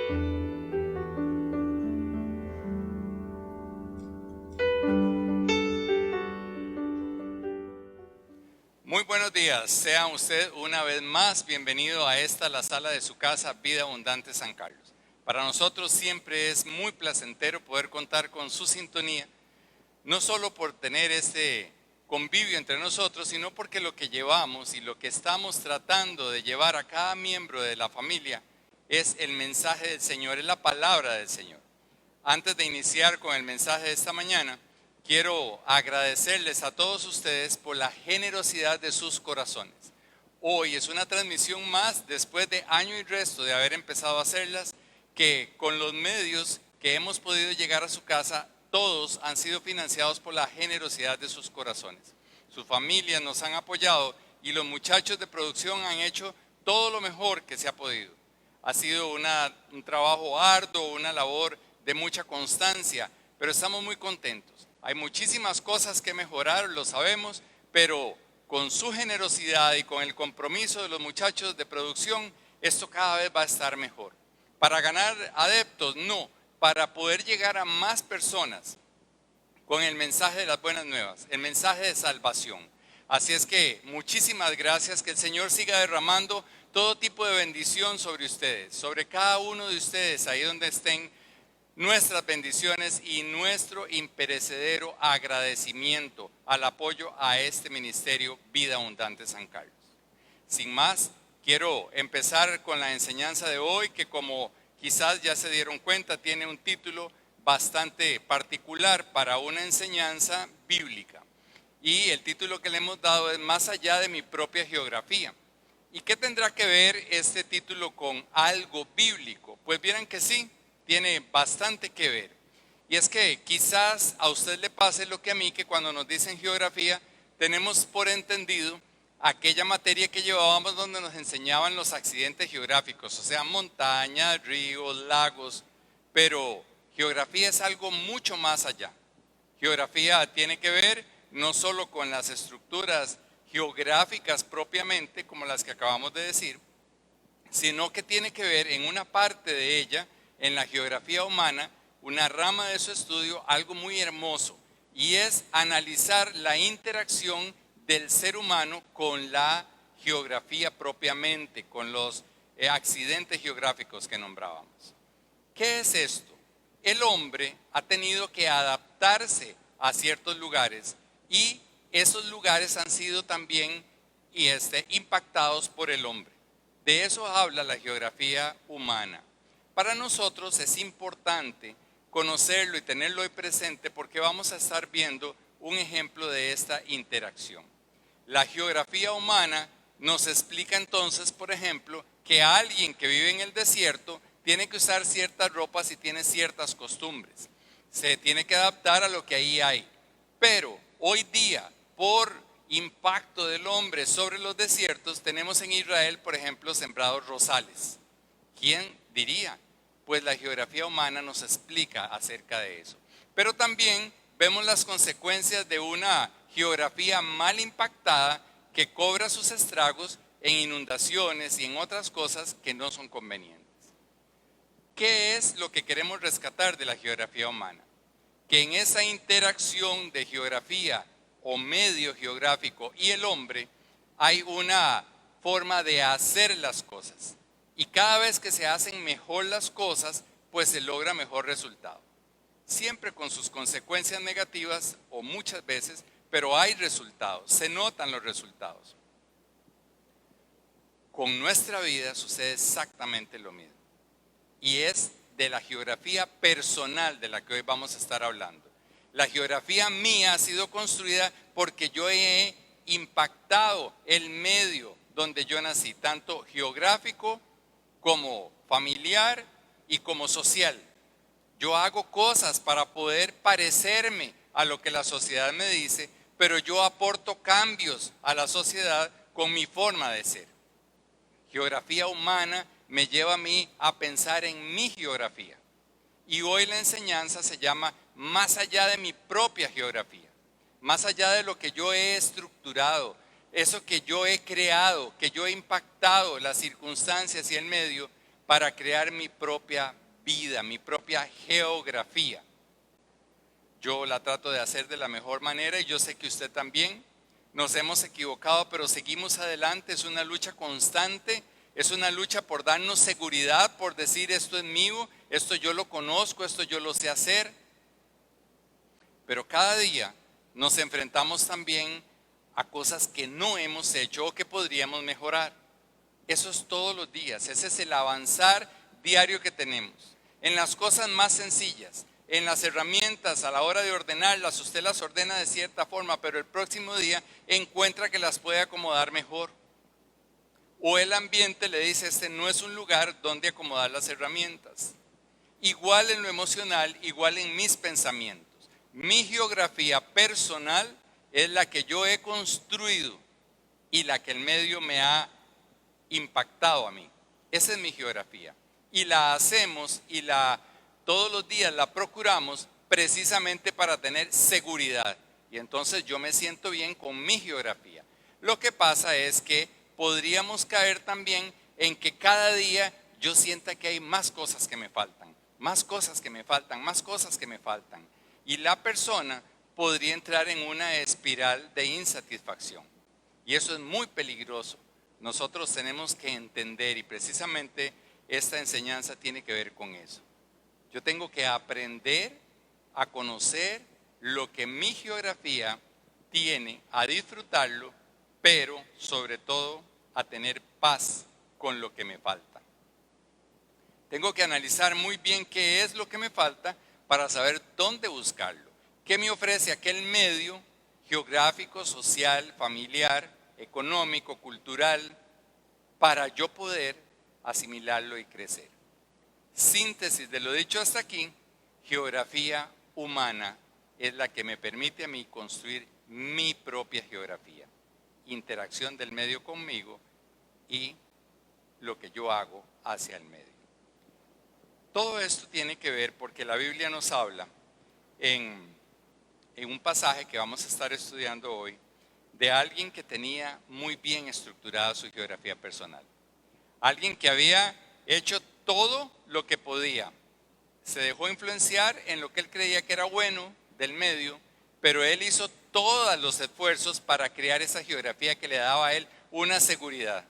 Muy buenos días, sea usted una vez más bienvenido a esta, la sala de su casa, Vida Abundante San Carlos. Para nosotros siempre es muy placentero poder contar con su sintonía, no solo por tener este convivio entre nosotros, sino porque lo que llevamos y lo que estamos tratando de llevar a cada miembro de la familia es el mensaje del Señor, es la palabra del Señor. Antes de iniciar con el mensaje de esta mañana, quiero agradecerles a todos ustedes por la generosidad de sus corazones. Hoy es una transmisión más, después de año y resto de haber empezado a hacerlas, que con los medios que hemos podido llegar a su casa, todos han sido financiados por la generosidad de sus corazones. Sus familias nos han apoyado y los muchachos de producción han hecho todo lo mejor que se ha podido. Ha sido un trabajo arduo, una labor de mucha constancia, pero estamos muy contentos. Hay muchísimas cosas que mejorar, lo sabemos, pero con su generosidad y con el compromiso de los muchachos de producción, esto cada vez va a estar mejor. Para ganar adeptos, no, para poder llegar a más personas con el mensaje de las buenas nuevas, el mensaje de salvación. Así es que muchísimas gracias, que el Señor siga derramando todo tipo de bendición sobre ustedes, sobre cada uno de ustedes, ahí donde estén, nuestras bendiciones y nuestro imperecedero agradecimiento al apoyo a este ministerio Vida Abundante San Carlos. Sin más, quiero empezar con la enseñanza de hoy, que como quizás ya se dieron cuenta, tiene un título bastante particular para una enseñanza bíblica. Y el título que le hemos dado es Más allá de mi propia geografía. ¿Y qué tendrá que ver este título con algo bíblico? Pues vieran que sí, tiene bastante que ver. Y es que quizás a usted le pase lo que a mí, que cuando nos dicen geografía, tenemos por entendido aquella materia que llevábamos donde nos enseñaban los accidentes geográficos, o sea, montañas, ríos, lagos, pero geografía es algo mucho más allá. Geografía tiene que ver no solo con las estructuras geográficas propiamente, como las que acabamos de decir, sino que tiene que ver en una parte de ella, en la geografía humana, una rama de su estudio, algo muy hermoso, y es analizar la interacción del ser humano con la geografía propiamente, con los accidentes geográficos que nombrábamos. ¿Qué es esto? El hombre ha tenido que adaptarse a ciertos lugares y esos lugares han sido también impactados por el hombre. De eso habla la geografía humana. Para nosotros es importante conocerlo y tenerlo hoy presente porque vamos a estar viendo un ejemplo de esta interacción. La geografía humana nos explica entonces, por ejemplo, que alguien que vive en el desierto tiene que usar ciertas ropas y tiene ciertas costumbres. Se tiene que adaptar a lo que ahí hay. Pero hoy día, por impacto del hombre sobre los desiertos, tenemos en Israel, por ejemplo, sembrados rosales. ¿Quién diría? Pues la geografía humana nos explica acerca de eso. Pero también vemos las consecuencias de una geografía mal impactada que cobra sus estragos en inundaciones y en otras cosas que no son convenientes. ¿Qué es lo que queremos rescatar de la geografía humana? Que en esa interacción de geografía o medio geográfico y el hombre hay una forma de hacer las cosas. Y cada vez que se hacen mejor las cosas, pues se logra mejor resultado. Siempre con sus consecuencias negativas o muchas veces, pero hay resultados, se notan los resultados. Con nuestra vida sucede exactamente lo mismo. Y es de la geografía personal de la que hoy vamos a estar hablando. La geografía mía ha sido construida porque yo he impactado el medio donde yo nací, tanto geográfico como familiar y como social. Yo hago cosas para poder parecerme a lo que la sociedad me dice, pero yo aporto cambios a la sociedad con mi forma de ser. Geografía humana me lleva a mí a pensar en mi geografía. Y hoy la enseñanza se llama Más allá de mi propia geografía, más allá de lo que yo he estructurado, eso que yo he creado, que yo he impactado las circunstancias y el medio, para crear mi propia vida, mi propia geografía. Yo la trato de hacer de la mejor manera y yo sé que usted también. Nos hemos equivocado, pero seguimos adelante. Es una lucha constante, es una lucha por darnos seguridad, por decir esto es mío, esto yo lo conozco, esto yo lo sé hacer. Pero cada día nos enfrentamos también a cosas que no hemos hecho o que podríamos mejorar. Eso es todos los días, ese es el avanzar diario que tenemos. En las cosas más sencillas, en las herramientas, a la hora de ordenarlas, usted las ordena de cierta forma, pero el próximo día encuentra que las puede acomodar mejor. O el ambiente le dice, este no es un lugar donde acomodar las herramientas. Igual en lo emocional, igual en mis pensamientos. Mi geografía personal es la que yo he construido y la que el medio me ha impactado a mí. Esa es mi geografía. Y la hacemos y todos los días la procuramos precisamente para tener seguridad. Y entonces yo me siento bien con mi geografía. Lo que pasa es que podríamos caer también en que cada día yo sienta que hay más cosas que me faltan, más cosas que me faltan, más cosas que me faltan. Y la persona podría entrar en una espiral de insatisfacción. Y eso es muy peligroso. Nosotros tenemos que entender, y precisamente esta enseñanza tiene que ver con eso. Yo tengo que aprender a conocer lo que mi geografía tiene, a disfrutarlo, pero sobre todo a tener paz con lo que me falta. Tengo que analizar muy bien qué es lo que me falta para saber dónde buscarlo. ¿Qué me ofrece aquel medio geográfico, social, familiar, económico, cultural, para yo poder asimilarlo y crecer? Síntesis de lo dicho hasta aquí, geografía humana es la que me permite a mí construir mi propia geografía. Interacción del medio conmigo y lo que yo hago hacia el medio. Todo esto tiene que ver porque la Biblia nos habla en un pasaje que vamos a estar estudiando hoy de alguien que tenía muy bien estructurada su geografía personal. Alguien que había hecho todo lo que podía. Se dejó influenciar en lo que él creía que era bueno del medio, pero él hizo todos los esfuerzos para crear esa geografía que le daba a él una seguridad.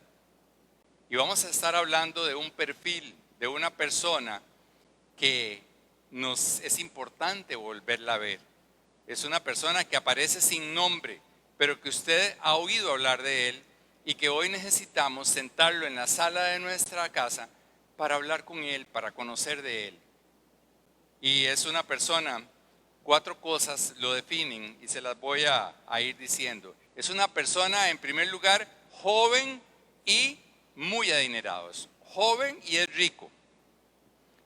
Y vamos a estar hablando de un perfil, de una persona que nos es importante volverla a ver. Es una persona que aparece sin nombre, pero que usted ha oído hablar de él y que hoy necesitamos sentarlo en la sala de nuestra casa para hablar con él, para conocer de él. Y es una persona, 4 cosas lo definen y se las voy a ir diciendo. Es una persona, en primer lugar, joven y muy adinerado. Es joven y es rico.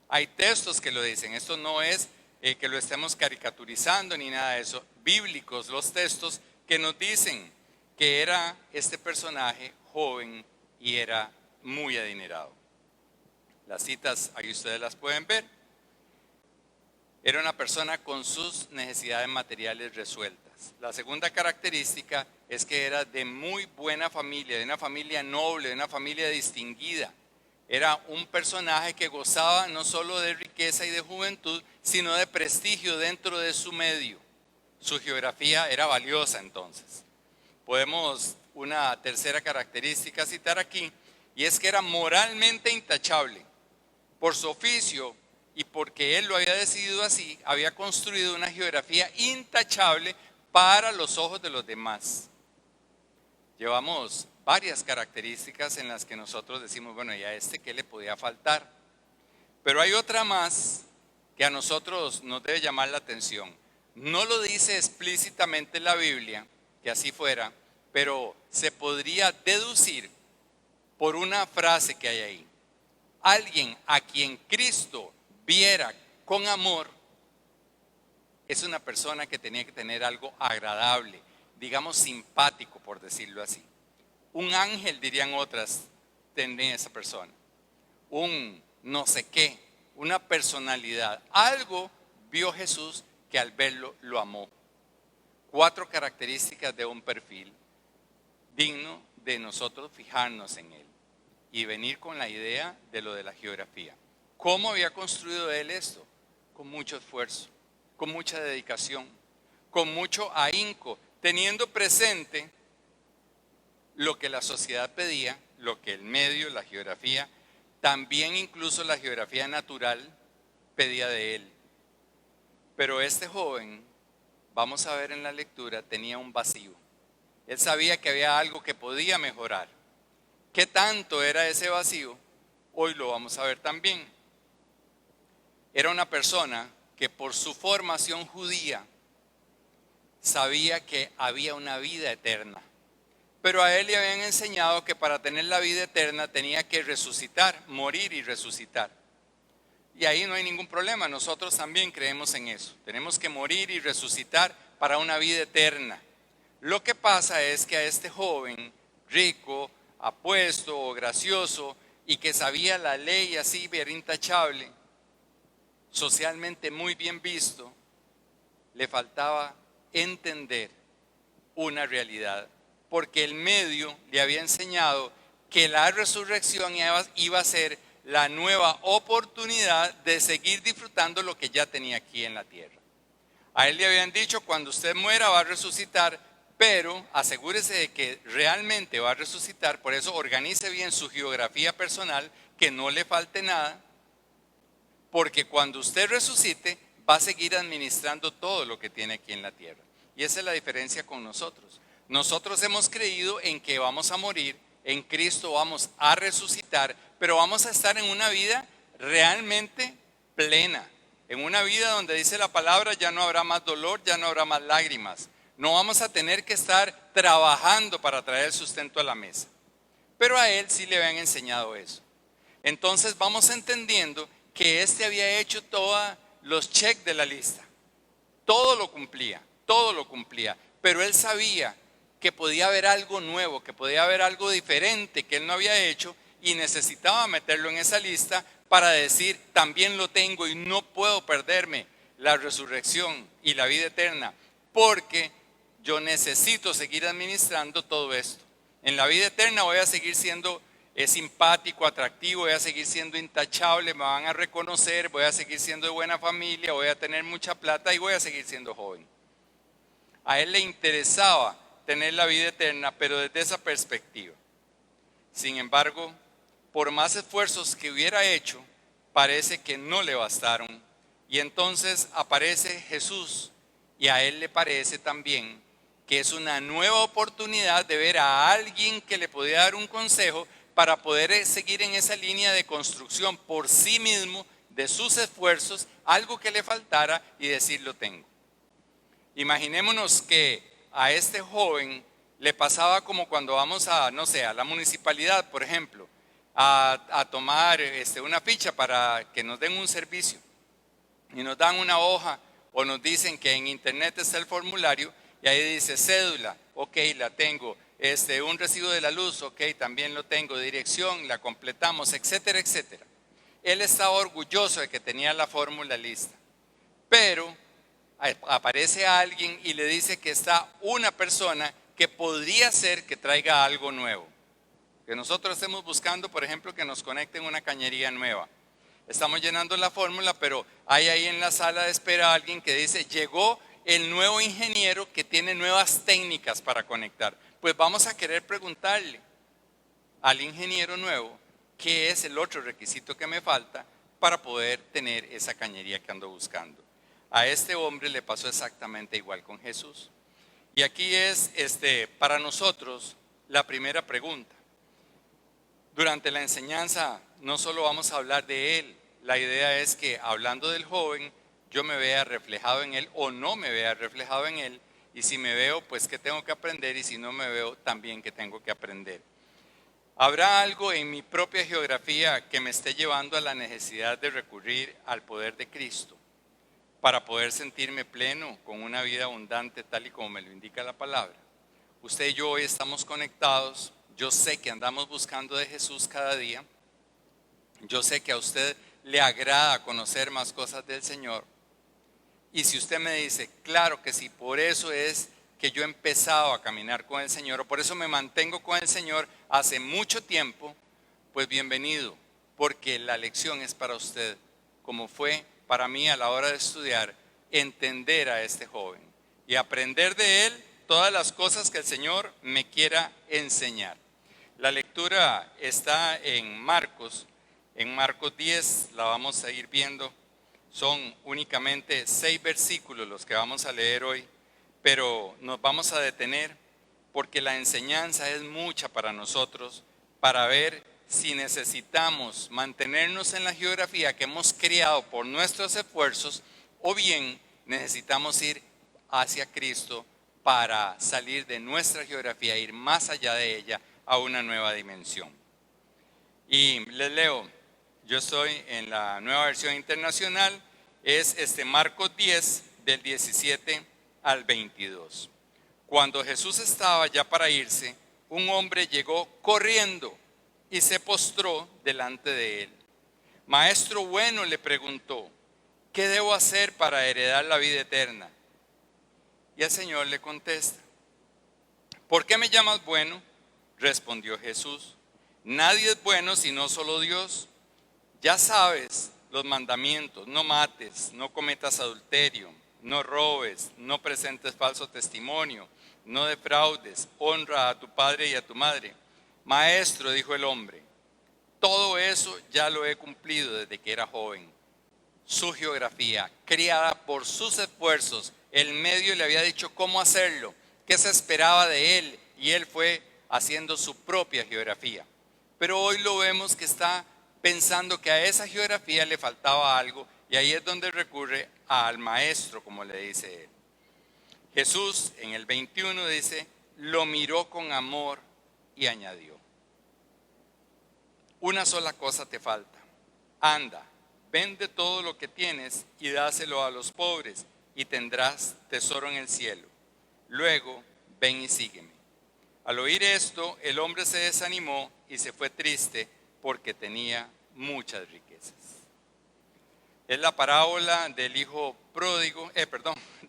Hay textos que lo dicen, esto no es que lo estemos caricaturizando ni nada de eso, bíblicos los textos que nos dicen que era este personaje joven y era muy adinerado. Las citas ahí ustedes las pueden ver. Era una persona con sus necesidades materiales resueltas. La segunda característica es que era de muy buena familia, de una familia noble, de una familia distinguida. Era un personaje que gozaba no solo de riqueza y de juventud, sino de prestigio dentro de su medio. Su geografía era valiosa entonces. Podemos una tercera característica citar aquí, y es que era moralmente intachable. Por su oficio y porque él lo había decidido así, había construido una geografía intachable para los ojos de los demás. Llevamos varias características en las que nosotros decimos, bueno, ¿y a este qué le podía faltar? Pero hay otra más que a nosotros nos debe llamar la atención. No lo dice explícitamente la Biblia, que así fuera, pero se podría deducir por una frase que hay ahí. Alguien a quien Cristo viera con amor es una persona que tenía que tener algo agradable, digamos simpático, por decirlo así. Un ángel, dirían otras, tenía esa persona. Un no sé qué, una personalidad. Algo vio Jesús que al verlo lo amó. 4 características de un perfil digno de nosotros fijarnos en él. y venir con la idea de lo de la geografía. ¿Cómo había construido él esto? Con mucho esfuerzo, con mucha dedicación, con mucho ahínco, teniendo presente lo que la sociedad pedía, lo que el medio, la geografía, también incluso la geografía natural pedía de él. Pero este joven, vamos a ver en la lectura, tenía un vacío. Él sabía que había algo que podía mejorar. ¿Qué tanto era ese vacío? Hoy lo vamos a ver también. Era una persona que por su formación judía sabía que había una vida eterna. Pero a él le habían enseñado que para tener la vida eterna tenía que resucitar, morir y resucitar. Y ahí no hay ningún problema, nosotros también creemos en eso. Tenemos que morir y resucitar para una vida eterna. Lo que pasa es que a este joven rico, apuesto o gracioso y que sabía la ley así bien intachable, socialmente muy bien visto, le faltaba entender una realidad, porque el medio le había enseñado que la resurrección iba a ser la nueva oportunidad de seguir disfrutando lo que ya tenía aquí en la tierra. A él le habían dicho, cuando usted muera va a resucitar, pero asegúrese de que realmente va a resucitar, por eso organice bien su geografía personal, que no le falte nada, porque cuando usted resucite va a seguir administrando todo lo que tiene aquí en la tierra. Y esa es la diferencia con nosotros. Nosotros hemos creído en que vamos a morir, en Cristo vamos a resucitar, pero vamos a estar en una vida realmente plena. En una vida donde dice la palabra, ya no habrá más dolor, ya no habrá más lágrimas. No vamos a tener que estar trabajando para traer el sustento a la mesa. Pero a él sí le habían enseñado eso. Entonces vamos entendiendo que este había hecho todos los checks de la lista. Todo lo cumplía. Pero él sabía que podía haber algo nuevo, que podía haber algo diferente que él no había hecho y necesitaba meterlo en esa lista para decir, también lo tengo y no puedo perderme la resurrección y la vida eterna, porque yo necesito seguir administrando todo esto. En la vida eterna voy a seguir siendo simpático, atractivo, voy a seguir siendo intachable, me van a reconocer, voy a seguir siendo de buena familia, voy a tener mucha plata y voy a seguir siendo joven. A él le interesaba tener la vida eterna, pero desde esa perspectiva. Sin embargo, por más esfuerzos que hubiera hecho, parece que no le bastaron. Y entonces aparece Jesús y a él le parece también que es una nueva oportunidad de ver a alguien que le podía dar un consejo para poder seguir en esa línea de construcción por sí mismo, de sus esfuerzos, algo que le faltara y decir lo tengo. Imaginémonos que a este joven le pasaba como cuando vamos a, no sé, a la municipalidad, por ejemplo, a tomar una ficha para que nos den un servicio y nos dan una hoja o nos dicen que en internet está el formulario y ahí dice cédula, ok, la tengo, un recibo de la luz, ok, también lo tengo, dirección, la completamos, etcétera, etcétera. Él estaba orgulloso de que tenía la fórmula lista, pero aparece alguien y le dice que está una persona que podría ser que traiga algo nuevo. Que nosotros estemos buscando, por ejemplo, que nos conecten una cañería nueva. Estamos llenando la fórmula, pero hay ahí en la sala de espera alguien que dice, llegó el nuevo ingeniero que tiene nuevas técnicas para conectar. Pues vamos a querer preguntarle al ingeniero nuevo qué es el otro requisito que me falta para poder tener esa cañería que ando buscando. A este hombre le pasó exactamente igual con Jesús. Y aquí es para nosotros la primera pregunta. Durante la enseñanza no solo vamos a hablar de él, la idea es que hablando del joven, yo me vea reflejado en él o no me vea reflejado en él, y si me veo, pues qué tengo que aprender, y si no me veo, también qué tengo que aprender. ¿Habrá algo en mi propia geografía que me esté llevando a la necesidad de recurrir al poder de Cristo para poder sentirme pleno con una vida abundante tal y como me lo indica la palabra? Usted y yo hoy estamos conectados. Yo sé que andamos buscando de Jesús cada día. Yo sé que a usted le agrada conocer más cosas del Señor. Y si usted me dice, claro que sí, por eso es que yo he empezado a caminar con el Señor, o por eso me mantengo con el Señor hace mucho tiempo, pues bienvenido, porque la lección es para usted, como fue para mí a la hora de estudiar, entender a este joven y aprender de él todas las cosas que el Señor me quiera enseñar. La lectura está en Marcos 10, la vamos a ir viendo. Son únicamente 6 versículos los que vamos a leer hoy, pero nos vamos a detener porque la enseñanza es mucha para nosotros, para ver si necesitamos mantenernos en la geografía que hemos creado por nuestros esfuerzos o bien necesitamos ir hacia Cristo para salir de nuestra geografía, ir más allá de ella a una nueva dimensión. Y les leo, yo estoy en la nueva versión internacional, es Marcos 10 del 17 al 22. Cuando Jesús estaba ya para irse, un hombre llegó corriendo y se postró delante de él. Maestro bueno, le preguntó, ¿qué debo hacer para heredar la vida eterna? Y el Señor le contesta, ¿por qué me llamas bueno? Respondió Jesús, nadie es bueno sino solo Dios. Ya sabes los mandamientos, no mates, no cometas adulterio, no robes, no presentes falso testimonio, no defraudes, honra a tu padre y a tu madre. Maestro, dijo el hombre, todo eso ya lo he cumplido desde que era joven. Su geografía, criada por sus esfuerzos, el medio le había dicho cómo hacerlo, qué se esperaba de él, y él fue haciendo su propia geografía. Pero hoy lo vemos que está pensando que a esa geografía le faltaba algo, y ahí es donde recurre al maestro, como le dice él. Jesús en el 21 dice, lo miró con amor y añadió, una sola cosa te falta, anda, vende todo lo que tienes y dáselo a los pobres y tendrás tesoro en el cielo. Luego, ven y sígueme. Al oír esto, el hombre se desanimó y se fue triste porque tenía muchas riquezas. Es la parábola del hijo pródigo,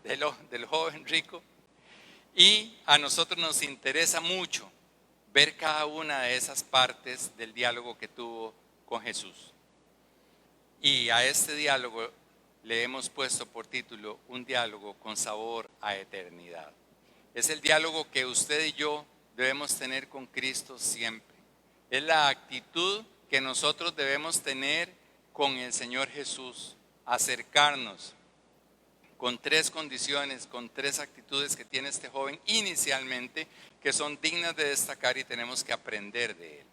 del joven rico. Y a nosotros nos interesa mucho ver cada una de esas partes del diálogo que tuvo con Jesús. Y a este diálogo le hemos puesto por título, un diálogo con sabor a eternidad. Es el diálogo que usted y yo debemos tener con Cristo siempre. Es la actitud que nosotros debemos tener con el Señor Jesús, acercarnos con 3 condiciones, con 3 actitudes que tiene este joven inicialmente, que son dignas de destacar y tenemos que aprender de él.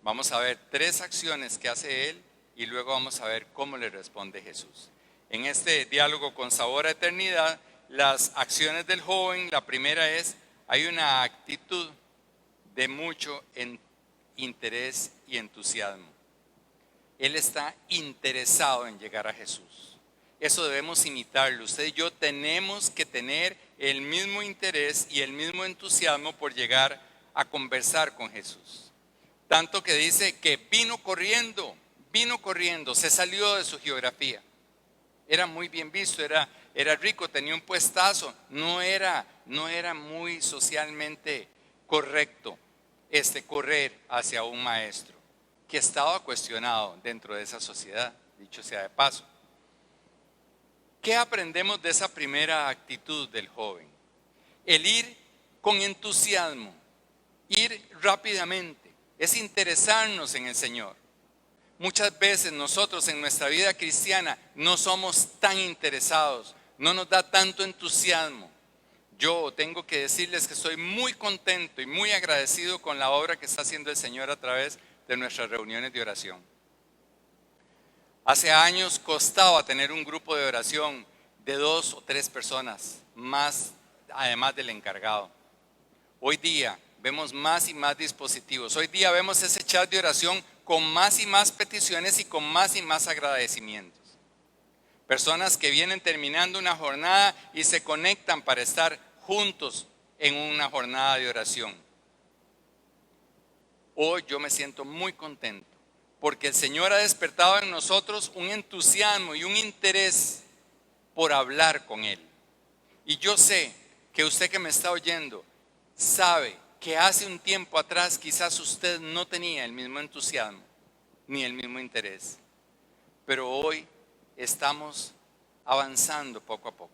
Vamos a ver 3 acciones que hace él y luego vamos a ver cómo le responde Jesús. En este diálogo con sabor a eternidad, las acciones del joven, la primera es, hay una actitud de mucho interés y entusiasmo. Él está interesado en llegar a Jesús. Eso debemos imitarlo. Usted y yo tenemos que tener el mismo interés y el mismo entusiasmo por llegar a conversar con Jesús. Tanto que dice que vino corriendo, se salió de su geografía. Era muy bien visto, era rico, tenía un puestazo, no era muy socialmente correcto correr hacia un maestro que estaba cuestionado dentro de esa sociedad, dicho sea de paso. ¿Qué aprendemos de esa primera actitud del joven? El ir con entusiasmo, ir rápidamente, es interesarnos en el Señor. Muchas veces nosotros en nuestra vida cristiana no somos tan interesados, no nos da tanto entusiasmo. Yo tengo que decirles que estoy muy contento y muy agradecido con la obra que está haciendo el Señor a través de nuestras reuniones de oración. Hace años costaba tener un grupo de oración de 2 o 3 personas, más además del encargado. Hoy día vemos más y más dispositivos. Hoy día vemos ese chat de oración con más y más peticiones y con más y más agradecimientos. Personas que vienen terminando una jornada y se conectan para estar juntos en una jornada de oración. Hoy yo me siento muy contento porque el Señor ha despertado en nosotros un entusiasmo y un interés por hablar con Él. Y yo sé que usted que me está oyendo sabe que hace un tiempo atrás quizás usted no tenía el mismo entusiasmo ni el mismo interés, pero hoy estamos avanzando poco a poco.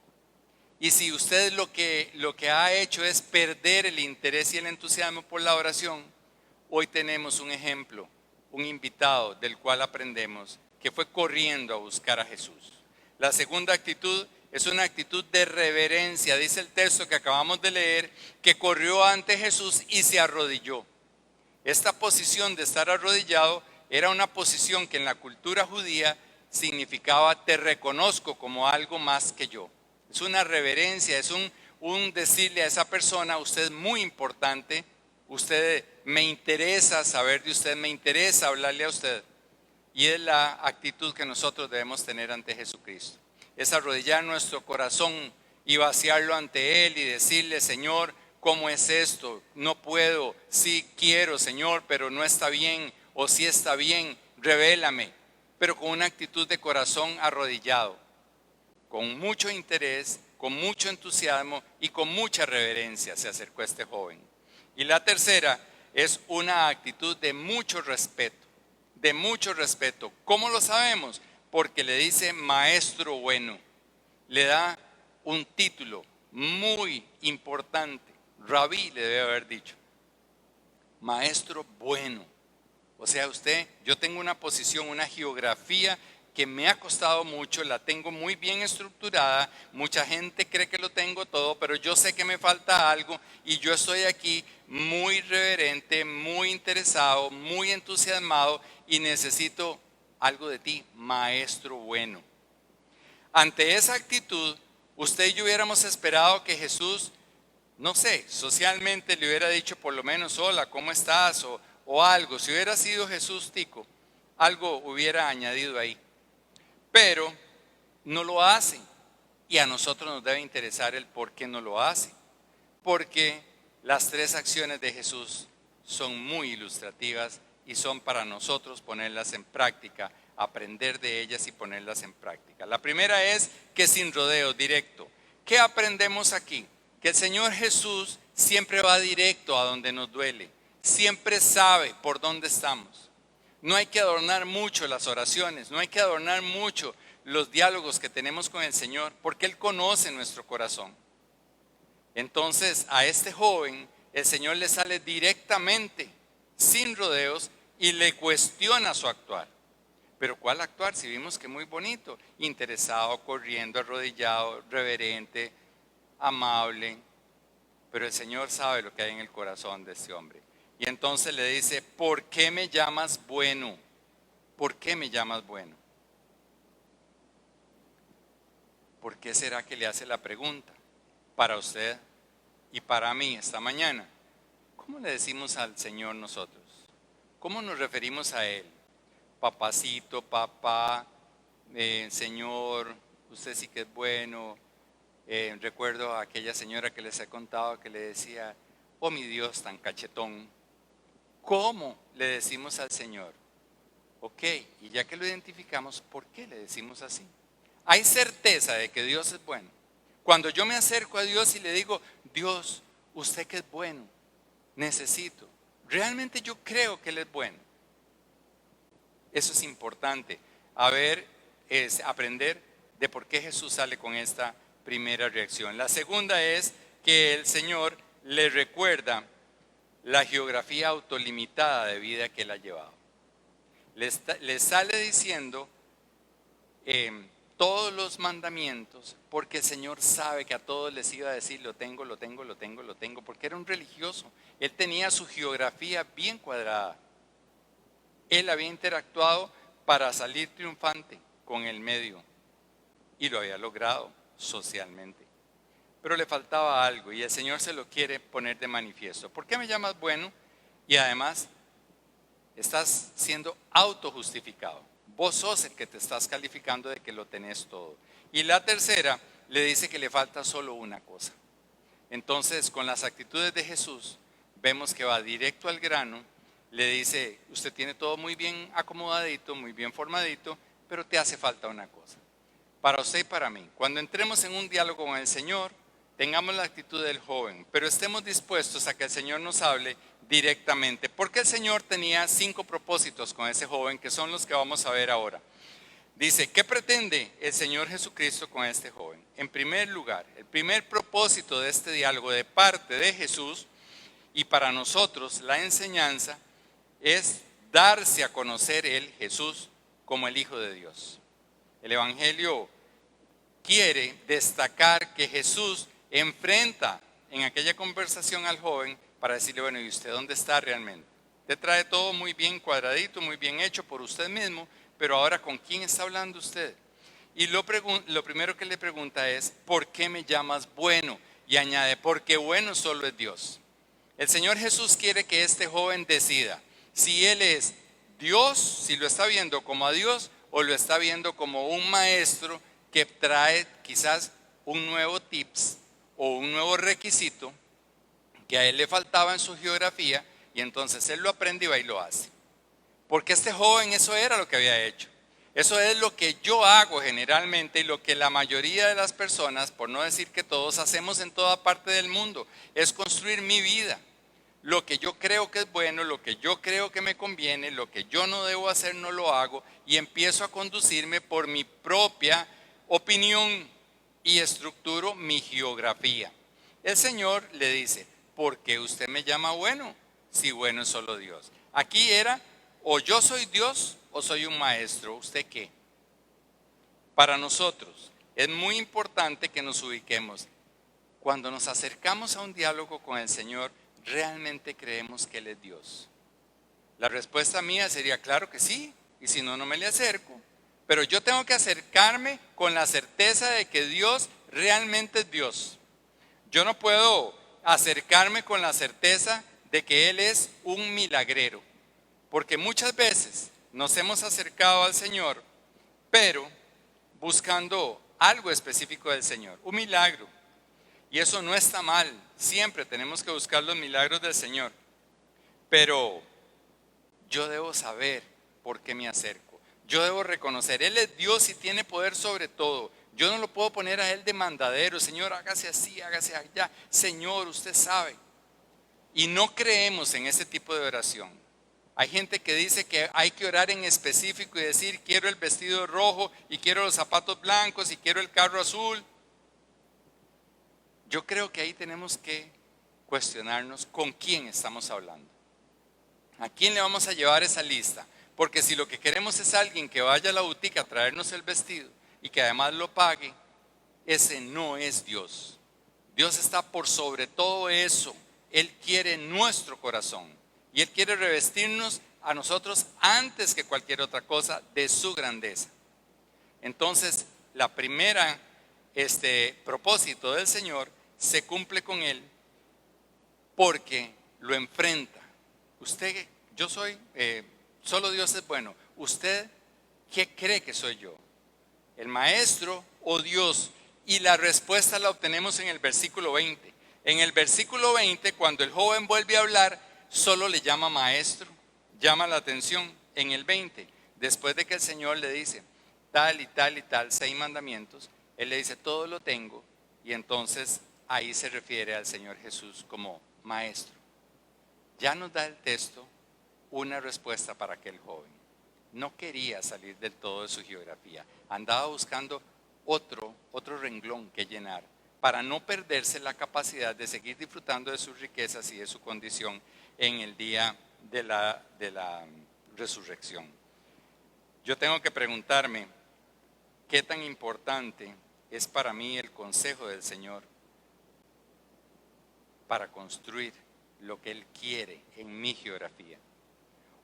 Y si usted lo que ha hecho es perder el interés y el entusiasmo por la oración, hoy tenemos un ejemplo, un invitado del cual aprendemos que fue corriendo a buscar a Jesús. La segunda actitud es una actitud de reverencia. Dice el texto que acabamos de leer que corrió ante Jesús y se arrodilló. Esta posición de estar arrodillado era una posición que en la cultura judía significaba te reconozco como algo más que yo. Es una reverencia, es un decirle a esa persona, usted es muy importante, usted me interesa saber de usted, me interesa hablarle a usted. Y es la actitud que nosotros debemos tener ante Jesucristo. Es arrodillar nuestro corazón y vaciarlo ante Él y decirle, Señor, ¿cómo es esto? No puedo, sí quiero, Señor, pero no está bien, o sí está bien, revélame. Pero con una actitud de corazón arrodillado, con mucho interés, con mucho entusiasmo y con mucha reverencia se acercó a este joven. Y la tercera es una actitud de mucho respeto, de mucho respeto. ¿Cómo lo sabemos? Porque le dice maestro bueno, le da un título muy importante, rabí le debe haber dicho, maestro bueno. O sea, yo tengo una posición, una geografía que me ha costado mucho, la tengo muy bien estructurada, mucha gente cree que lo tengo todo, pero yo sé que me falta algo y yo estoy aquí muy reverente, muy interesado, muy entusiasmado y necesito algo de ti, maestro bueno. Ante esa actitud, usted y yo hubiéramos esperado que Jesús, no sé, socialmente le hubiera dicho por lo menos, hola, ¿cómo estás? O algo. Si hubiera sido Jesús tico, algo hubiera añadido ahí. Pero no lo hace. Y a nosotros nos debe interesar el por qué no lo hace. Porque las tres acciones de Jesús son muy ilustrativas y son para nosotros ponerlas en práctica, aprender de ellas y ponerlas en práctica. La primera es que sin rodeo, directo. ¿Qué aprendemos aquí? Que el Señor Jesús siempre va directo a donde nos duele, siempre sabe por dónde estamos. No hay que adornar mucho las oraciones, no hay que adornar mucho los diálogos que tenemos con el Señor, porque Él conoce nuestro corazón. Entonces a este joven el Señor le sale directamente, sin rodeos, y le cuestiona su actuar. Pero ¿cuál actuar? Si vimos que muy bonito, interesado, corriendo, arrodillado, reverente, amable. Pero el Señor sabe lo que hay en el corazón de este hombre. Y entonces le dice, ¿por qué me llamas bueno? ¿Por qué me llamas bueno? ¿Por qué será que le hace la pregunta? Para usted y para mí esta mañana. ¿Cómo le decimos al Señor nosotros? ¿Cómo nos referimos a Él? Papacito, papá, Señor, usted sí que es bueno. Recuerdo a aquella señora que les he contado que le decía, oh mi Dios tan cachetón. ¿Cómo le decimos al Señor? Ok, y ya que lo identificamos, ¿por qué le decimos así? Hay certeza de que Dios es bueno. Cuando yo me acerco a Dios y le digo, Dios, usted que es bueno, necesito. Realmente yo creo que Él es bueno. Eso es importante. Es aprender de por qué Jesús sale con esta primera reacción. La segunda es que el Señor le recuerda la geografía autolimitada de vida que Él ha llevado. Le sale diciendo todos los mandamientos, porque el Señor sabe que a todos les iba a decir, lo tengo, porque era un religioso. Él tenía su geografía bien cuadrada. Él había interactuado para salir triunfante con el medio y lo había logrado socialmente. Pero le faltaba algo y el Señor se lo quiere poner de manifiesto. ¿Por qué me llamas bueno? Y además estás siendo autojustificado. Vos sos el que te estás calificando de que lo tenés todo. Y la tercera le dice que le falta solo una cosa. Entonces, con las actitudes de Jesús, vemos que va directo al grano. Le dice, usted tiene todo muy bien acomodadito, muy bien formadito, pero te hace falta una cosa. Para usted y para mí, cuando entremos en un diálogo con el Señor, tengamos la actitud del joven, pero estemos dispuestos a que el Señor nos hable directamente, porque el Señor tenía 5 propósitos con ese joven, que son los que vamos a ver ahora. Dice, ¿qué pretende el Señor Jesucristo con este joven? En primer lugar, el primer propósito de este diálogo de parte de Jesús y para nosotros la enseñanza es darse a conocer Él, Jesús, como el Hijo de Dios. El Evangelio quiere destacar que Jesús enfrenta en aquella conversación al joven para decirle, bueno, ¿y usted dónde está realmente? Te trae todo muy bien cuadradito, muy bien hecho por usted mismo, pero ahora ¿con quién está hablando usted? Y lo primero que le pregunta es, ¿por qué me llamas bueno? Y añade, porque bueno solo es Dios. El Señor Jesús quiere que este joven decida si Él es Dios, si lo está viendo como a Dios, o lo está viendo como un maestro que trae quizás un nuevo tips o un nuevo requisito que a él le faltaba en su geografía, y entonces él lo aprende y va y lo hace. Porque este joven eso era lo que había hecho. Eso es lo que yo hago generalmente y lo que la mayoría de las personas, por no decir que todos, hacemos en toda parte del mundo, es construir mi vida. Lo que yo creo que es bueno, lo que yo creo que me conviene, lo que yo no debo hacer no lo hago, y empiezo a conducirme por mi propia opinión y estructuro mi geografía. El Señor le dice, ¿por qué usted me llama bueno? Si bueno es solo Dios. Aquí era, o yo soy Dios o soy un maestro. ¿Usted qué? Para nosotros es muy importante que nos ubiquemos. Cuando nos acercamos a un diálogo con el Señor, ¿realmente creemos que Él es Dios? La respuesta mía sería, claro que sí, y si no, no me le acerco. Pero yo tengo que acercarme con la certeza de que Dios realmente es Dios. Yo no puedo acercarme con la certeza de que Él es un milagrero, porque muchas veces nos hemos acercado al Señor, pero buscando algo específico del Señor, un milagro. Y eso no está mal, siempre tenemos que buscar los milagros del Señor. Pero yo debo saber por qué me acerco. Yo debo reconocer, Él es Dios y tiene poder sobre todo. Yo no lo puedo poner a Él de mandadero, Señor, hágase así, hágase allá. Señor, usted sabe. Y no creemos en ese tipo de oración. Hay gente que dice que hay que orar en específico y decir, quiero el vestido rojo y quiero los zapatos blancos y quiero el carro azul. Yo creo que ahí tenemos que cuestionarnos con quién estamos hablando. ¿A quién le vamos a llevar esa lista? Porque si lo que queremos es alguien que vaya a la boutique a traernos el vestido y que además lo pague, ese no es Dios. Dios está por sobre todo eso. Él quiere nuestro corazón y Él quiere revestirnos a nosotros antes que cualquier otra cosa de su grandeza. Entonces, la primera propósito del Señor se cumple con Él porque lo enfrenta. Usted, yo soy, solo Dios es bueno. ¿Usted qué cree que soy yo? ¿El maestro o Dios? Y la respuesta la obtenemos en el versículo 20. En el versículo 20, cuando el joven vuelve a hablar, solo le llama maestro. Llama la atención en el 20. Después de que el Señor le dice tal y tal y tal, 6 mandamientos, Él le dice, todo lo tengo. Y entonces ahí se refiere al Señor Jesús como maestro. Ya nos da el texto una respuesta para aquel joven. No quería salir del todo de su geografía. Andaba buscando otro renglón que llenar para no perderse la capacidad de seguir disfrutando de sus riquezas y de su condición en el día de la resurrección. Yo tengo que preguntarme, ¿qué tan importante es para mí el consejo del Señor para construir lo que Él quiere en mi geografía?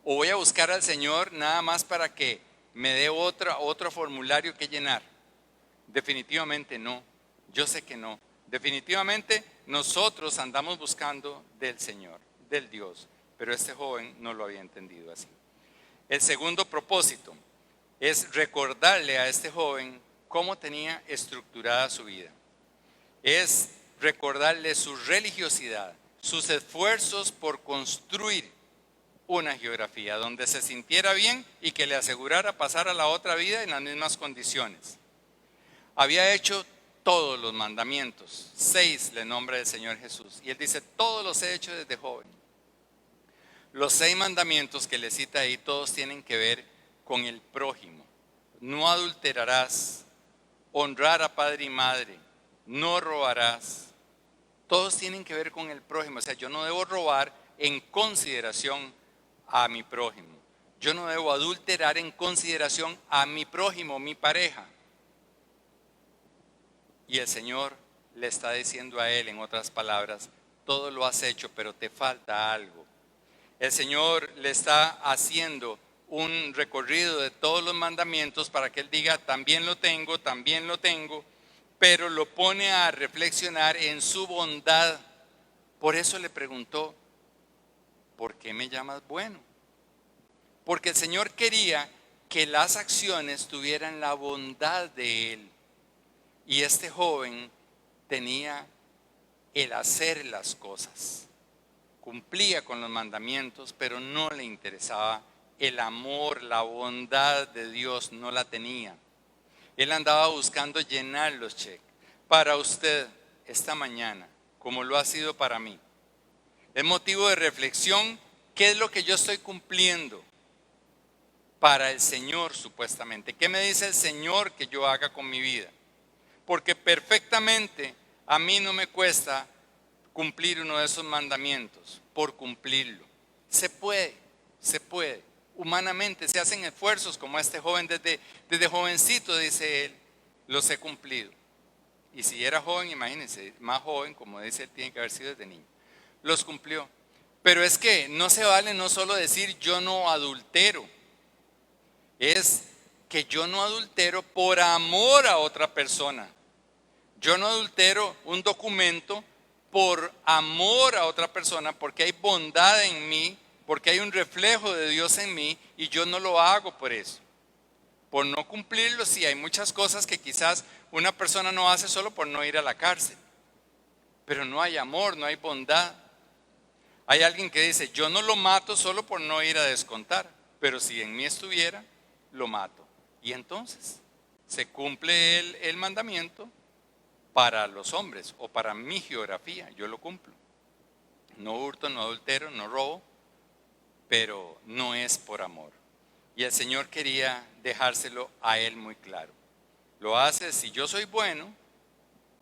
¿O voy a buscar al Señor nada más para que me dé otro formulario que llenar? Definitivamente no, yo sé que no. Definitivamente nosotros andamos buscando del Señor, del Dios, pero este joven no lo había entendido así. El segundo propósito es recordarle a este joven cómo tenía estructurada su vida. Es recordarle su religiosidad, sus esfuerzos por construir una geografía donde se sintiera bien y que le asegurara pasar a la otra vida en las mismas condiciones. Había hecho todos los mandamientos. 6 le nombra el Señor Jesús. Y él dice, todos los he hecho desde joven. Los 6 mandamientos que le cita ahí, todos tienen que ver con el prójimo. No adulterarás, honrar a padre y madre, no robarás. Todos tienen que ver con el prójimo. O sea, yo no debo robar en consideración a mi prójimo. Yo no debo adulterar en consideración a mi prójimo, mi pareja. Y el Señor le está diciendo a él, en otras palabras, todo lo has hecho, pero te falta algo. El Señor le está haciendo un recorrido de todos los mandamientos para que él diga, también lo tengo, pero lo pone a reflexionar en su bondad. Por eso le preguntó, ¿por qué me llamas bueno? Porque el Señor quería que las acciones tuvieran la bondad de él. Y este joven tenía el hacer las cosas. Cumplía con los mandamientos, pero no le interesaba el amor, la bondad de Dios, no la tenía. Él andaba buscando llenar los cheques. Para usted, esta mañana, como lo ha sido para mí, es motivo de reflexión, ¿qué es lo que yo estoy cumpliendo para el Señor supuestamente? ¿Qué me dice el Señor que yo haga con mi vida? Porque perfectamente a mí no me cuesta cumplir uno de esos mandamientos por cumplirlo. Se puede. Humanamente se hacen esfuerzos como este joven desde jovencito, dice él, los he cumplido. Y si era joven, imagínense, más joven, como dice él, tiene que haber sido desde niño. Los cumplió. Pero es que no se vale no solo decir yo no adultero, es que yo no adultero por amor a otra persona. Yo no adultero un documento por amor a otra persona, porque hay bondad en mí, porque hay un reflejo de Dios en mí, y yo no lo hago por eso. Por no cumplirlo, sí, hay muchas cosas que quizás una persona no hace solo por no ir a la cárcel. Pero no hay amor, no hay bondad. Hay alguien que dice, yo no lo mato solo por no ir a descontar, pero si en mí estuviera, lo mato. Y entonces, se cumple el mandamiento para los hombres o para mi geografía, yo lo cumplo. No hurto, no adultero, no robo, pero no es por amor. Y el Señor quería dejárselo a él muy claro. Lo haces, si yo soy bueno,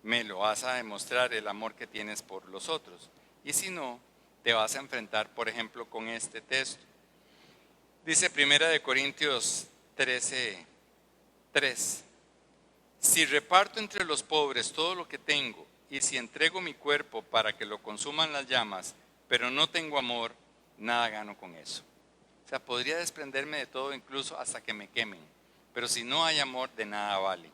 me lo vas a demostrar el amor que tienes por los otros. Y si no, te vas a enfrentar, por ejemplo, con este texto. Dice 1 Corintios 13:3. Si reparto entre los pobres todo lo que tengo, y si entrego mi cuerpo para que lo consuman las llamas, pero no tengo amor, nada gano con eso. O sea, podría desprenderme de todo, incluso hasta que me quemen, pero si no hay amor, de nada vale.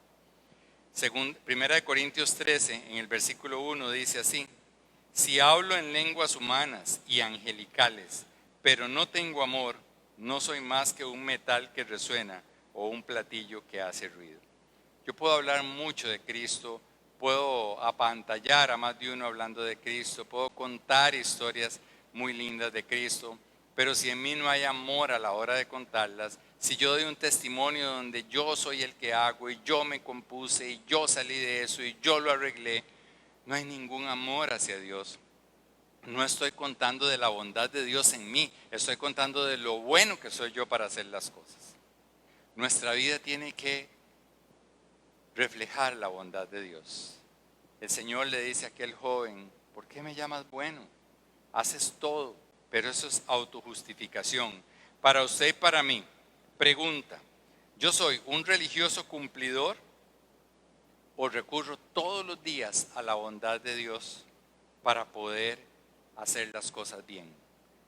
Según 1 Corintios 13, en el versículo 1 dice así: si hablo en lenguas humanas y angelicales, pero no tengo amor, no soy más que un metal que resuena o un platillo que hace ruido. Yo puedo hablar mucho de Cristo, puedo apantallar a más de uno hablando de Cristo, puedo contar historias muy lindas de Cristo, pero si en mí no hay amor a la hora de contarlas, si yo doy un testimonio donde yo soy el que hago y yo me compuse y yo salí de eso y yo lo arreglé, no hay ningún amor hacia Dios. No estoy contando de la bondad de Dios en mí, estoy contando de lo bueno que soy yo para hacer las cosas. Nuestra vida tiene que reflejar la bondad de Dios. El Señor le dice a aquel joven, ¿por qué me llamas bueno? Haces todo, pero eso es autojustificación. Para usted y para mí, pregunta, ¿yo soy un religioso cumplidor o recurro todos los días a la bondad de Dios para poder hacer las cosas bien?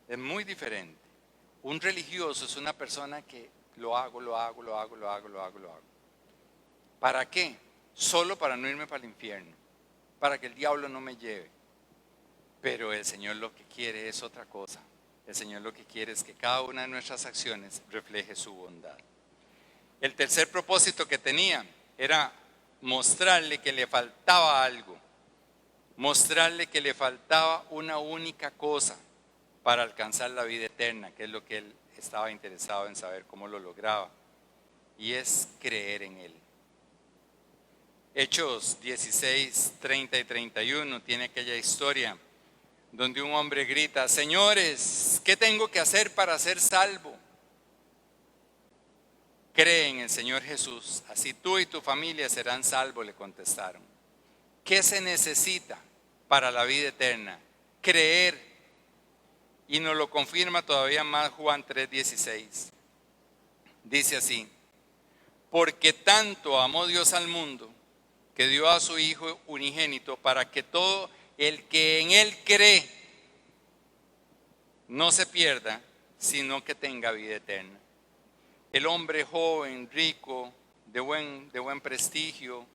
Es muy diferente. Un religioso es una persona que lo hago. ¿Para qué? Solo para no irme para el infierno, para que el diablo no me lleve. Pero el Señor lo que quiere es otra cosa. El Señor lo que quiere es que cada una de nuestras acciones refleje su bondad. El tercer propósito que tenía era mostrarle que le faltaba algo, mostrarle que le faltaba una única cosa para alcanzar la vida eterna, que es lo que él estaba interesado en saber cómo lo lograba, y es creer en él. Hechos 16, 30 y 31 tiene aquella historia donde un hombre grita: señores, ¿qué tengo que hacer para ser salvo? Cree en el Señor Jesús, así tú y tu familia serán salvos, le contestaron. ¿Qué se necesita para la vida eterna? Creer. Y nos lo confirma todavía más Juan 3:16. Dice así: porque tanto amó Dios al mundo, que dio a su Hijo unigénito, para que todo el que en Él cree no se pierda, sino que tenga vida eterna. El hombre joven, rico, de buen prestigio,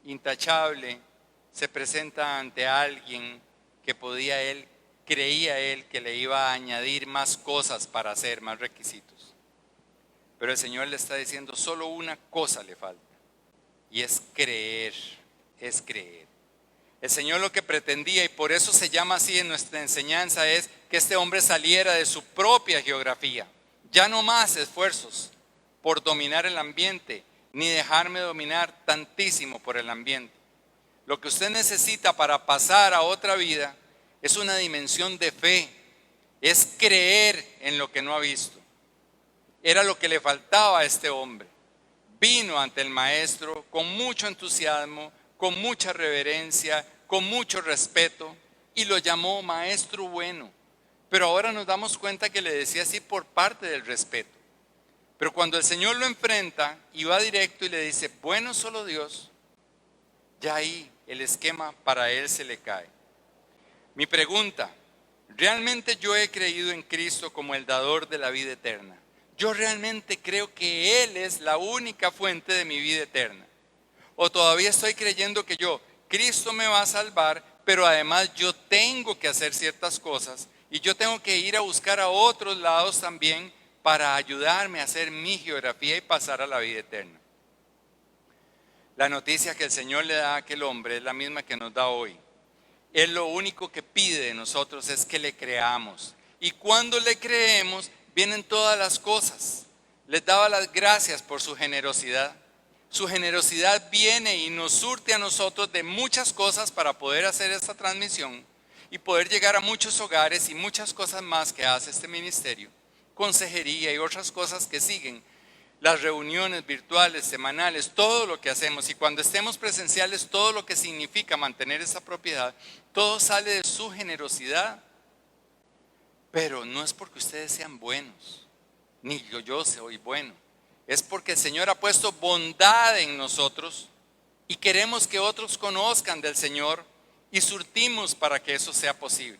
intachable, se presenta ante alguien que creía él que le iba a añadir más cosas para hacer, más requisitos. Pero el Señor le está diciendo: solo una cosa le falta, y es creer, es creer. El Señor lo que pretendía, y por eso se llama así en nuestra enseñanza, es que este hombre saliera de su propia geografía. Ya no más esfuerzos por dominar el ambiente, ni dejarme dominar tantísimo por el ambiente. Lo que usted necesita para pasar a otra vida es una dimensión de fe, es creer en lo que no ha visto. Era lo que le faltaba a este hombre. Vino ante el maestro con mucho entusiasmo, con mucha reverencia, con mucho respeto, y lo llamó maestro bueno. Pero ahora nos damos cuenta que le decía así por parte del respeto. Pero cuando el Señor lo enfrenta y va directo y le dice: bueno solo Dios, ya ahí el esquema para él se le cae. Mi pregunta: ¿realmente yo he creído en Cristo como el dador de la vida eterna? ¿Yo realmente creo que Él es la única fuente de mi vida eterna? ¿O todavía estoy creyendo que Cristo me va a salvar, pero además yo tengo que hacer ciertas cosas y yo tengo que ir a buscar a otros lados también para ayudarme a hacer mi geografía y pasar a la vida eterna? La noticia que el Señor le da a aquel hombre es la misma que nos da hoy. Él lo único que pide de nosotros es que le creamos. Y cuando le creemos, vienen todas las cosas. Les daba las gracias por su generosidad. Su generosidad viene y nos surte a nosotros de muchas cosas para poder hacer esta transmisión y poder llegar a muchos hogares y muchas cosas más que hace este ministerio. Consejería y otras cosas que siguen. Las reuniones virtuales, semanales, todo lo que hacemos, y cuando estemos presenciales, todo lo que significa mantener esa propiedad, todo sale de su generosidad. Pero no es porque ustedes sean buenos, ni yo soy bueno. Es porque el Señor ha puesto bondad en nosotros y queremos que otros conozcan del Señor y surtimos para que eso sea posible.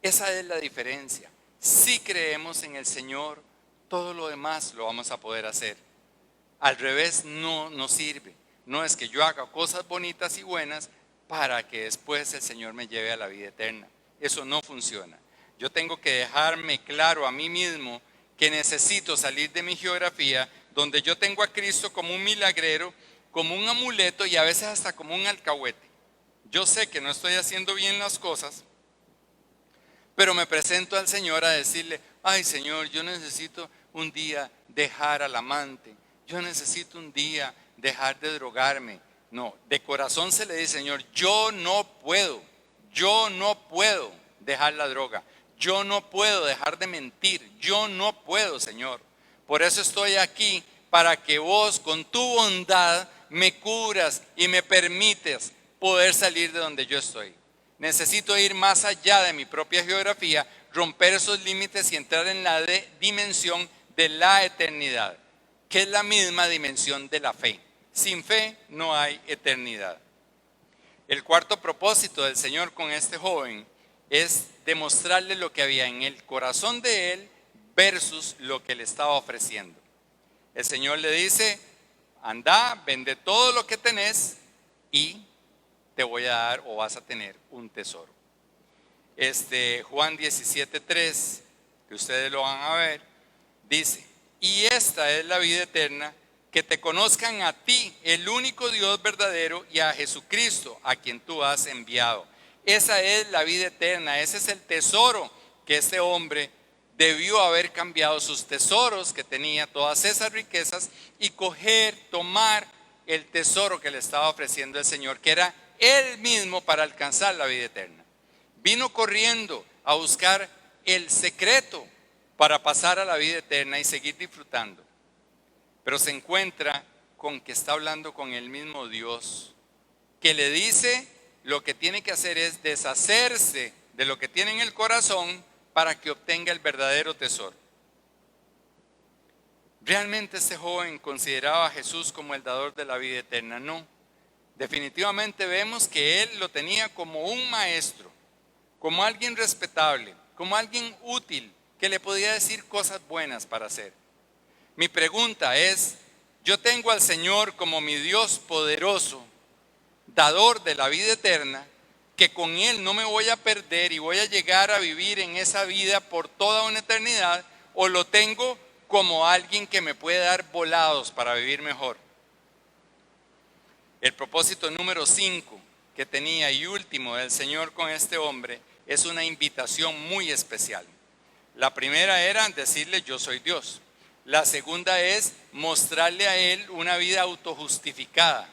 Esa es la diferencia. Si creemos en el Señor, todo lo demás lo vamos a poder hacer. Al revés, no nos sirve. No es que yo haga cosas bonitas y buenas para que después el Señor me lleve a la vida eterna. Eso no funciona. Yo tengo que dejarme claro a mí mismo que necesito salir de mi geografía, donde yo tengo a Cristo como un milagrero, como un amuleto y a veces hasta como un alcahuete. Yo sé que no estoy haciendo bien las cosas, pero me presento al Señor a decirle: ay Señor, yo necesito un día dejar al amante, yo necesito un día dejar de drogarme. No, de corazón se le dice: Señor, yo no puedo dejar la droga, yo no puedo dejar de mentir, yo no puedo, Señor. Por eso estoy aquí, para que vos con tu bondad me cubras y me permites poder salir de donde yo estoy. Necesito ir más allá de mi propia geografía, romper esos límites y entrar en la dimensión de la eternidad, que es la misma dimensión de la fe. Sin fe no hay eternidad. El cuarto propósito del Señor con este joven es demostrarle lo que había en el corazón de él versus lo que le estaba ofreciendo. El Señor le dice: anda, vende todo lo que tenés y te voy a dar o vas a tener un tesoro. Juan 17:3, que ustedes lo van a ver, dice: y esta es la vida eterna, que te conozcan a ti, el único Dios verdadero, y a Jesucristo, a quien tú has enviado. Esa es la vida eterna, ese es el tesoro que este hombre debió haber cambiado sus tesoros que tenía, todas esas riquezas, y tomar el tesoro que le estaba ofreciendo el Señor, que era Él mismo para alcanzar la vida eterna. Vino corriendo a buscar el secreto para pasar a la vida eterna y seguir disfrutando. Pero se encuentra con que está hablando con el mismo Dios, que le dice lo que tiene que hacer es deshacerse de lo que tiene en el corazón para que obtenga el verdadero tesoro. ¿Realmente este joven consideraba a Jesús como el dador de la vida eterna? No. Definitivamente vemos que él lo tenía como un maestro, como alguien respetable, como alguien útil, que le podía decir cosas buenas para hacer. Mi pregunta es, yo tengo al Señor como mi Dios poderoso, dador de la vida eterna, que con Él no me voy a perder y voy a llegar a vivir en esa vida por toda una eternidad, o lo tengo como alguien que me puede dar volados para vivir mejor. El propósito número 5 que tenía y último del Señor con este hombre es una invitación muy especial. La primera era decirle yo soy Dios. La segunda es mostrarle a él una vida autojustificada.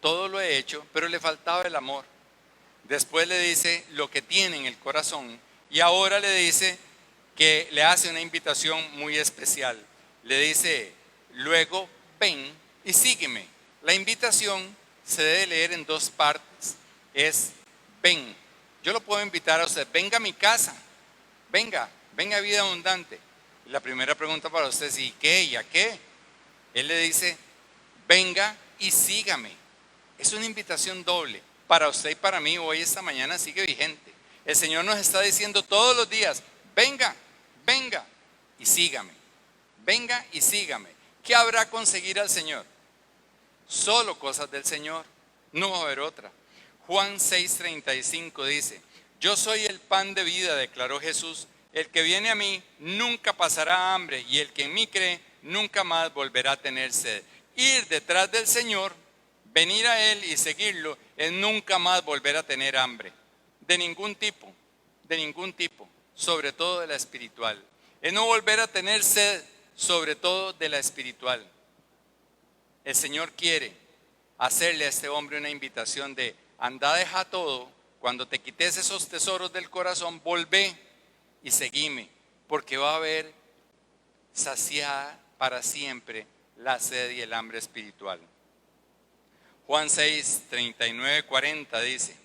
Todo lo he hecho, pero le faltaba el amor. Después le dice lo que tiene en el corazón y ahora le dice que le hace una invitación muy especial. Le dice, luego ven y sígueme. La invitación se debe leer en dos partes. Es ven. Yo lo puedo invitar a usted, venga a mi casa, venga a vida abundante. La primera pregunta para usted es, ¿y qué? ¿Y a qué? Él le dice, venga y sígame. Es una invitación doble. Para usted y para mí, hoy, esta mañana, sigue vigente. El Señor nos está diciendo todos los días, venga y sígame. Venga y sígame. ¿Qué habrá conseguir al Señor? Solo cosas del Señor. No va a haber otra. Juan 6:35 dice, yo soy el pan de vida, declaró Jesús. El que viene a mí nunca pasará hambre y el que en mí cree nunca más volverá a tener sed. Ir detrás del Señor, venir a Él y seguirlo es nunca más volver a tener hambre. De ningún tipo, sobre todo de la espiritual. Es no volver a tener sed, sobre todo de la espiritual. El Señor quiere hacerle a este hombre una invitación de anda, deja todo, cuando te quites esos tesoros del corazón, volvé y seguime, porque va a haber saciada para siempre la sed y el hambre espiritual. Juan 6:39, 40 dice,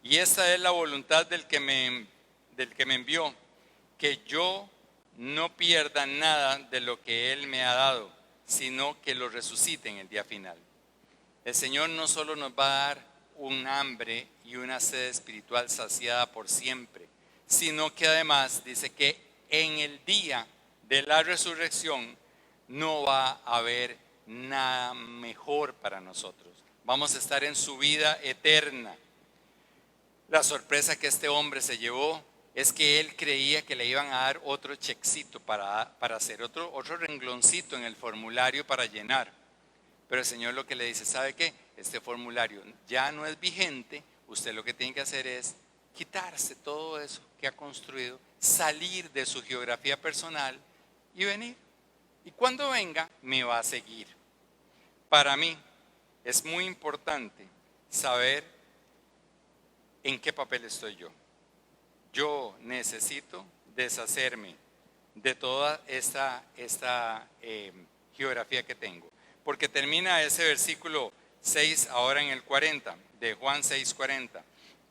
y esta es la voluntad del que me envió, que yo no pierda nada de lo que Él me ha dado, sino que lo resucite en el día final. El Señor no solo nos va a dar un hambre y una sed espiritual saciada por siempre, sino que además dice que en el día de la resurrección no va a haber nada mejor para nosotros. Vamos a estar en su vida eterna. La sorpresa que este hombre se llevó es que él creía que le iban a dar otro chequecito para hacer otro rengloncito en el formulario para llenar. Pero el Señor lo que le dice, ¿sabe qué? Este formulario ya no es vigente, usted lo que tiene que hacer es quitarse todo eso que ha construido, salir de su geografía personal y venir. Y cuando venga, me va a seguir. Para mí es muy importante saber en qué papel estoy yo. Yo necesito deshacerme de toda esta geografía que tengo. Porque termina ese versículo 6 ahora en el 40, de Juan 6:40.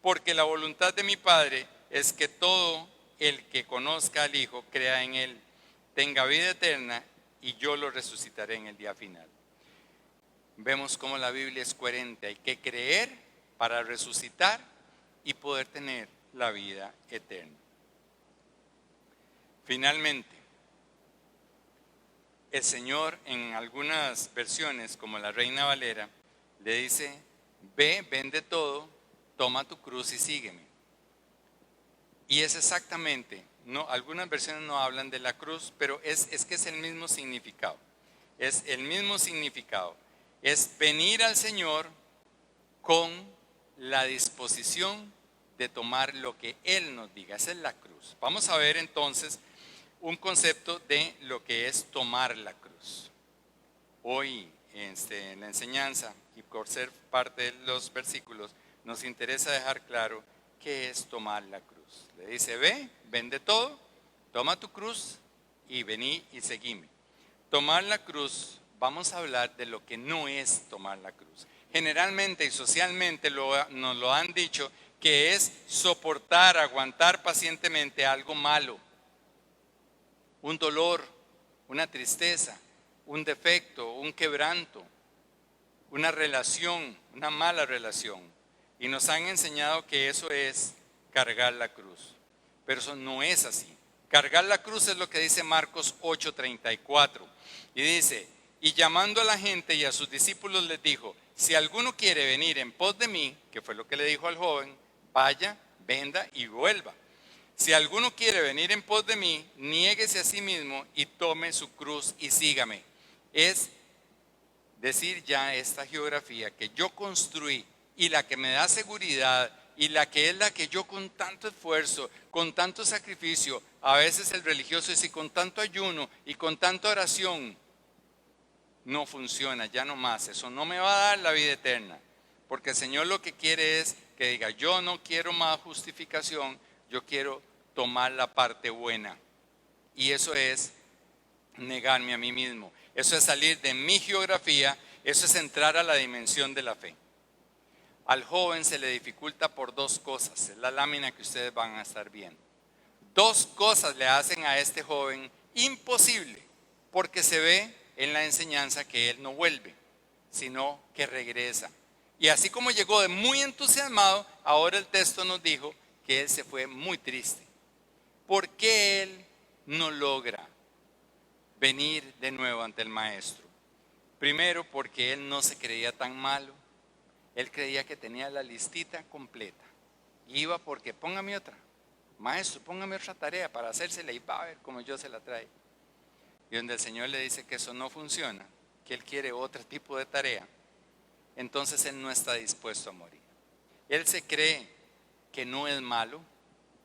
Porque la voluntad de mi Padre es que todo el que conozca al Hijo, crea en Él, tenga vida eterna y yo lo resucitaré en el día final. Vemos cómo la Biblia es coherente. Hay que creer para resucitar y poder tener la vida eterna. Finalmente, el Señor en algunas versiones, como la Reina Valera, le dice, ve, vende todo, toma tu cruz y sígueme. Y es exactamente, no, algunas versiones no hablan de la cruz, pero es que es el mismo significado. Es el mismo significado. Es venir al Señor con la disposición de tomar lo que Él nos diga. Esa es la cruz. Vamos a ver entonces un concepto de lo que es tomar la cruz. Hoy en la enseñanza y por ser parte de los versículos, nos interesa dejar claro qué es tomar la cruz. Le dice, ve, vende todo, toma tu cruz y vení y seguime. Tomar la cruz, vamos a hablar de lo que no es tomar la cruz. Generalmente y socialmente nos lo han dicho que es soportar, aguantar pacientemente algo malo, un dolor, una tristeza, un defecto, un quebranto, una relación, una mala relación. Y nos han enseñado que eso es cargar la cruz. Pero eso no es así. Cargar la cruz es lo que dice Marcos 8:34. Y dice, y llamando a la gente y a sus discípulos les dijo, si alguno quiere venir en pos de mí, que fue lo que le dijo al joven, vaya, venda y vuelva. Si alguno quiere venir en pos de mí, niéguese a sí mismo y tome su cruz y sígame. Es decir ya esta geografía que yo construí y la que me da seguridad y la que es la que yo con tanto esfuerzo, con tanto sacrificio, a veces el religioso dice con tanto ayuno y con tanta oración, no funciona, ya no más, eso no me va a dar la vida eterna, porque el Señor lo que quiere es que diga, yo no quiero más justificación, yo quiero tomar la parte buena, y eso es negarme a mí mismo, eso es salir de mi geografía, eso es entrar a la dimensión de la fe. Al joven se le dificulta por dos cosas, es la lámina que ustedes van a estar viendo. Dos cosas le hacen a este joven imposible, porque se ve en la enseñanza que él no vuelve, sino que regresa. Y así como llegó de muy entusiasmado, ahora el texto nos dijo que él se fue muy triste. ¿Por qué él no logra venir de nuevo ante el maestro? Primero, porque él no se creía tan malo. Él creía que tenía la listita completa. Iba porque póngame otra. Maestro, póngame otra tarea para hacérsela y va a ver cómo yo se la traigo. Y donde el Señor le dice que eso no funciona, que Él quiere otro tipo de tarea, entonces Él no está dispuesto a morir. Él se cree que no es malo,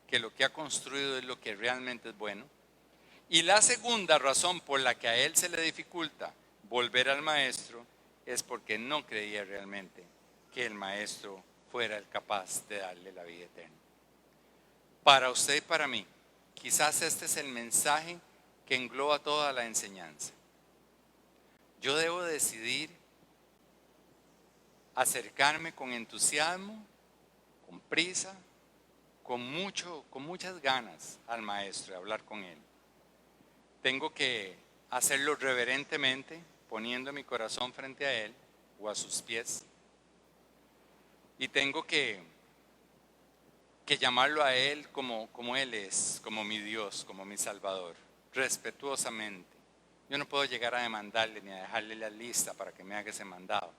que lo que ha construido es lo que realmente es bueno. Y la segunda razón por la que a Él se le dificulta volver al maestro es porque no creía realmente que el maestro fuera el capaz de darle la vida eterna. Para usted y para mí, quizás este es el mensaje que engloba toda la enseñanza. Yo debo decidir acercarme con entusiasmo, con prisa, con muchas ganas al maestro y hablar con él. Tengo que hacerlo reverentemente, poniendo mi corazón frente a él o a sus pies. Y tengo que llamarlo a él como él es, como mi Dios, como mi Salvador, respetuosamente. Yo no puedo llegar a demandarle ni a dejarle la lista para que me haga ese mandado,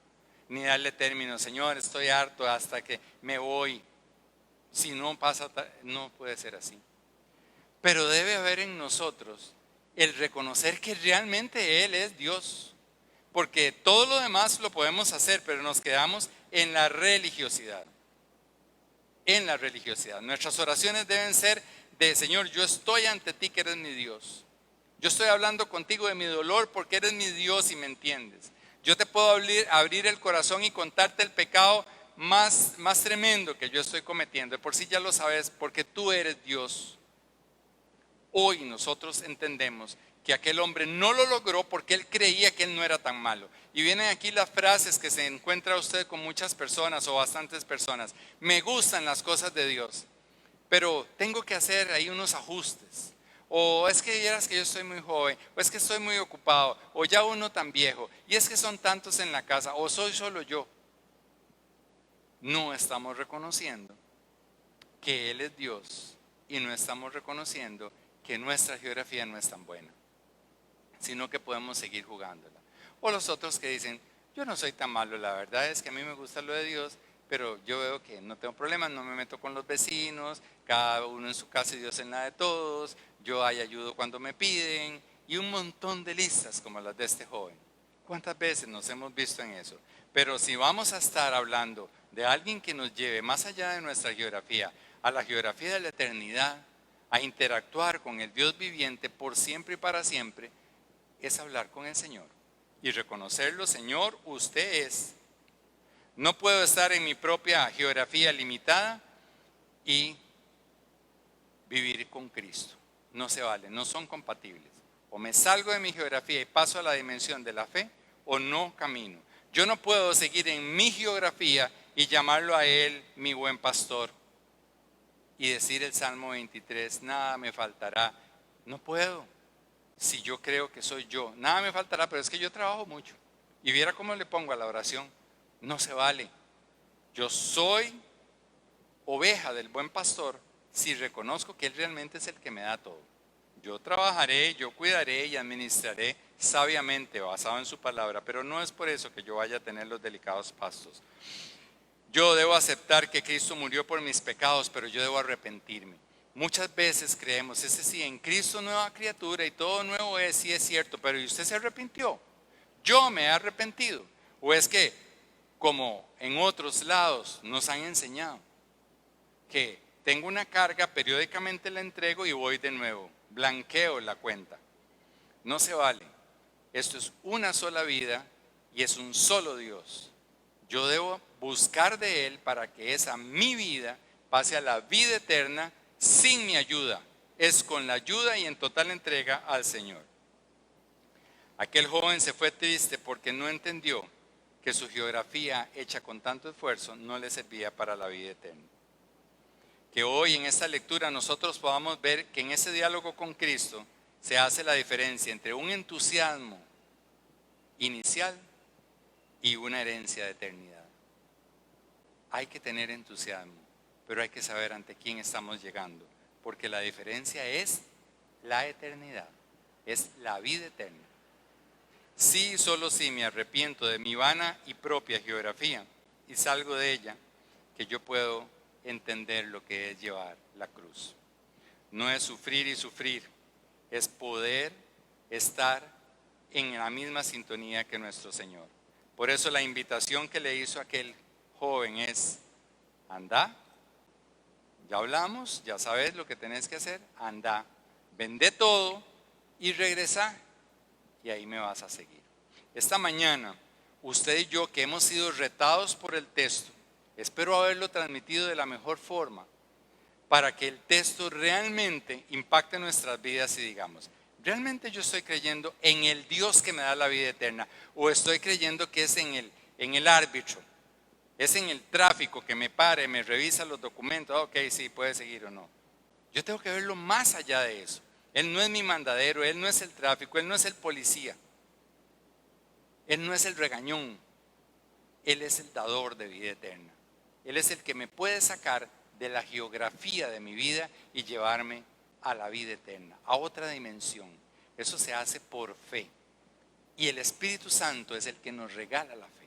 ni darle término, Señor, estoy harto hasta que me voy. Si no pasa, no puede ser así. Pero debe haber en nosotros el reconocer que realmente Él es Dios, porque todo lo demás lo podemos hacer, pero nos quedamos en la religiosidad. En la religiosidad. Nuestras oraciones deben ser de, Señor, yo estoy ante ti que eres mi Dios. Yo estoy hablando contigo de mi dolor porque eres mi Dios y me entiendes. Yo te puedo abrir el corazón y contarte el pecado más tremendo que yo estoy cometiendo. De por sí ya lo sabes porque tú eres Dios. Hoy nosotros entendemos que aquel hombre no lo logró porque él creía que él no era tan malo. Y vienen aquí las frases que se encuentra usted con muchas personas o bastantes personas. Me gustan las cosas de Dios, pero tengo que hacer ahí unos ajustes. O es que vieras que yo estoy muy joven, o es que estoy muy ocupado, o ya uno tan viejo, y es que son tantos en la casa, o soy solo yo. No estamos reconociendo que Él es Dios y no estamos reconociendo que nuestra geografía no es tan buena, sino que podemos seguir jugándola. O los otros que dicen, yo no soy tan malo, la verdad es que a mí me gusta lo de Dios, pero yo veo que no tengo problemas, no me meto con los vecinos, cada uno en su casa y Dios en la de todos, yo ahí ayudo cuando me piden, y un montón de listas como las de este joven. ¿Cuántas veces nos hemos visto en eso? Pero si vamos a estar hablando de alguien que nos lleve más allá de nuestra geografía, a la geografía de la eternidad, a interactuar con el Dios viviente por siempre y para siempre, es hablar con el Señor. y reconocerlo, Señor, usted es. No puedo estar en mi propia geografía limitada y vivir con Cristo. No se vale, no son compatibles. O me salgo de mi geografía y paso a la dimensión de la fe, o no camino. Yo no puedo seguir en mi geografía y llamarlo a Él mi buen pastor y decir el Salmo 23, nada me faltará. No puedo. Si yo creo que soy yo, nada me faltará, pero es que yo trabajo mucho. Y viera cómo le pongo a la oración. No se vale. Yo soy oveja del buen pastor si reconozco que Él realmente es el que me da todo. Yo trabajaré, yo cuidaré y administraré sabiamente basado en su palabra, pero no es por eso que yo vaya a tener los delicados pastos. Yo debo aceptar que Cristo murió por mis pecados, pero yo debo arrepentirme. Muchas veces creemos, ese sí, en Cristo nueva criatura y todo nuevo es, sí es cierto, pero ¿y usted se arrepintió? Yo me he arrepentido. ¿O es que, como en otros lados nos han enseñado, que tengo una carga, periódicamente la entrego y voy de nuevo, blanqueo la cuenta? No se vale. Esto es una sola vida y es un solo Dios. Yo debo buscar de Él para que esa mi vida pase a la vida eterna sin mi ayuda. Es con la ayuda y en total entrega al Señor. Aquel joven se fue triste porque no entendió que su geografía hecha con tanto esfuerzo no le servía para la vida eterna. Que hoy en esta lectura nosotros podamos ver que en ese diálogo con Cristo se hace la diferencia entre un entusiasmo inicial y una herencia de eternidad. Hay que tener entusiasmo, pero hay que saber ante quién estamos llegando, porque la diferencia es la eternidad, es la vida eterna. Sí, solo si me arrepiento de mi vana y propia geografía y salgo de ella, que yo puedo entender lo que es llevar la cruz. No es sufrir y sufrir, es poder estar en la misma sintonía que nuestro Señor. Por eso la invitación que le hizo aquel joven es, anda, ya hablamos, ya sabes lo que tenés que hacer, anda, vende todo y regresa y ahí me vas a seguir. Esta mañana, usted y yo que hemos sido retados por el texto, espero haberlo transmitido de la mejor forma para que el texto realmente impacte nuestras vidas y digamos, ¿realmente yo estoy creyendo en el Dios que me da la vida eterna? ¿O estoy creyendo que es en el árbitro? ¿Es en el tráfico que me pare, me revisa los documentos? Ok, sí, puede seguir o no. Yo tengo que verlo más allá de eso. Él no es mi mandadero, Él no es el tráfico, Él no es el policía. Él no es el regañón. Él es el dador de vida eterna. Él es el que me puede sacar de la geografía de mi vida y llevarme a la vida eterna, a otra dimensión. Eso se hace por fe. Y el Espíritu Santo es el que nos regala la fe.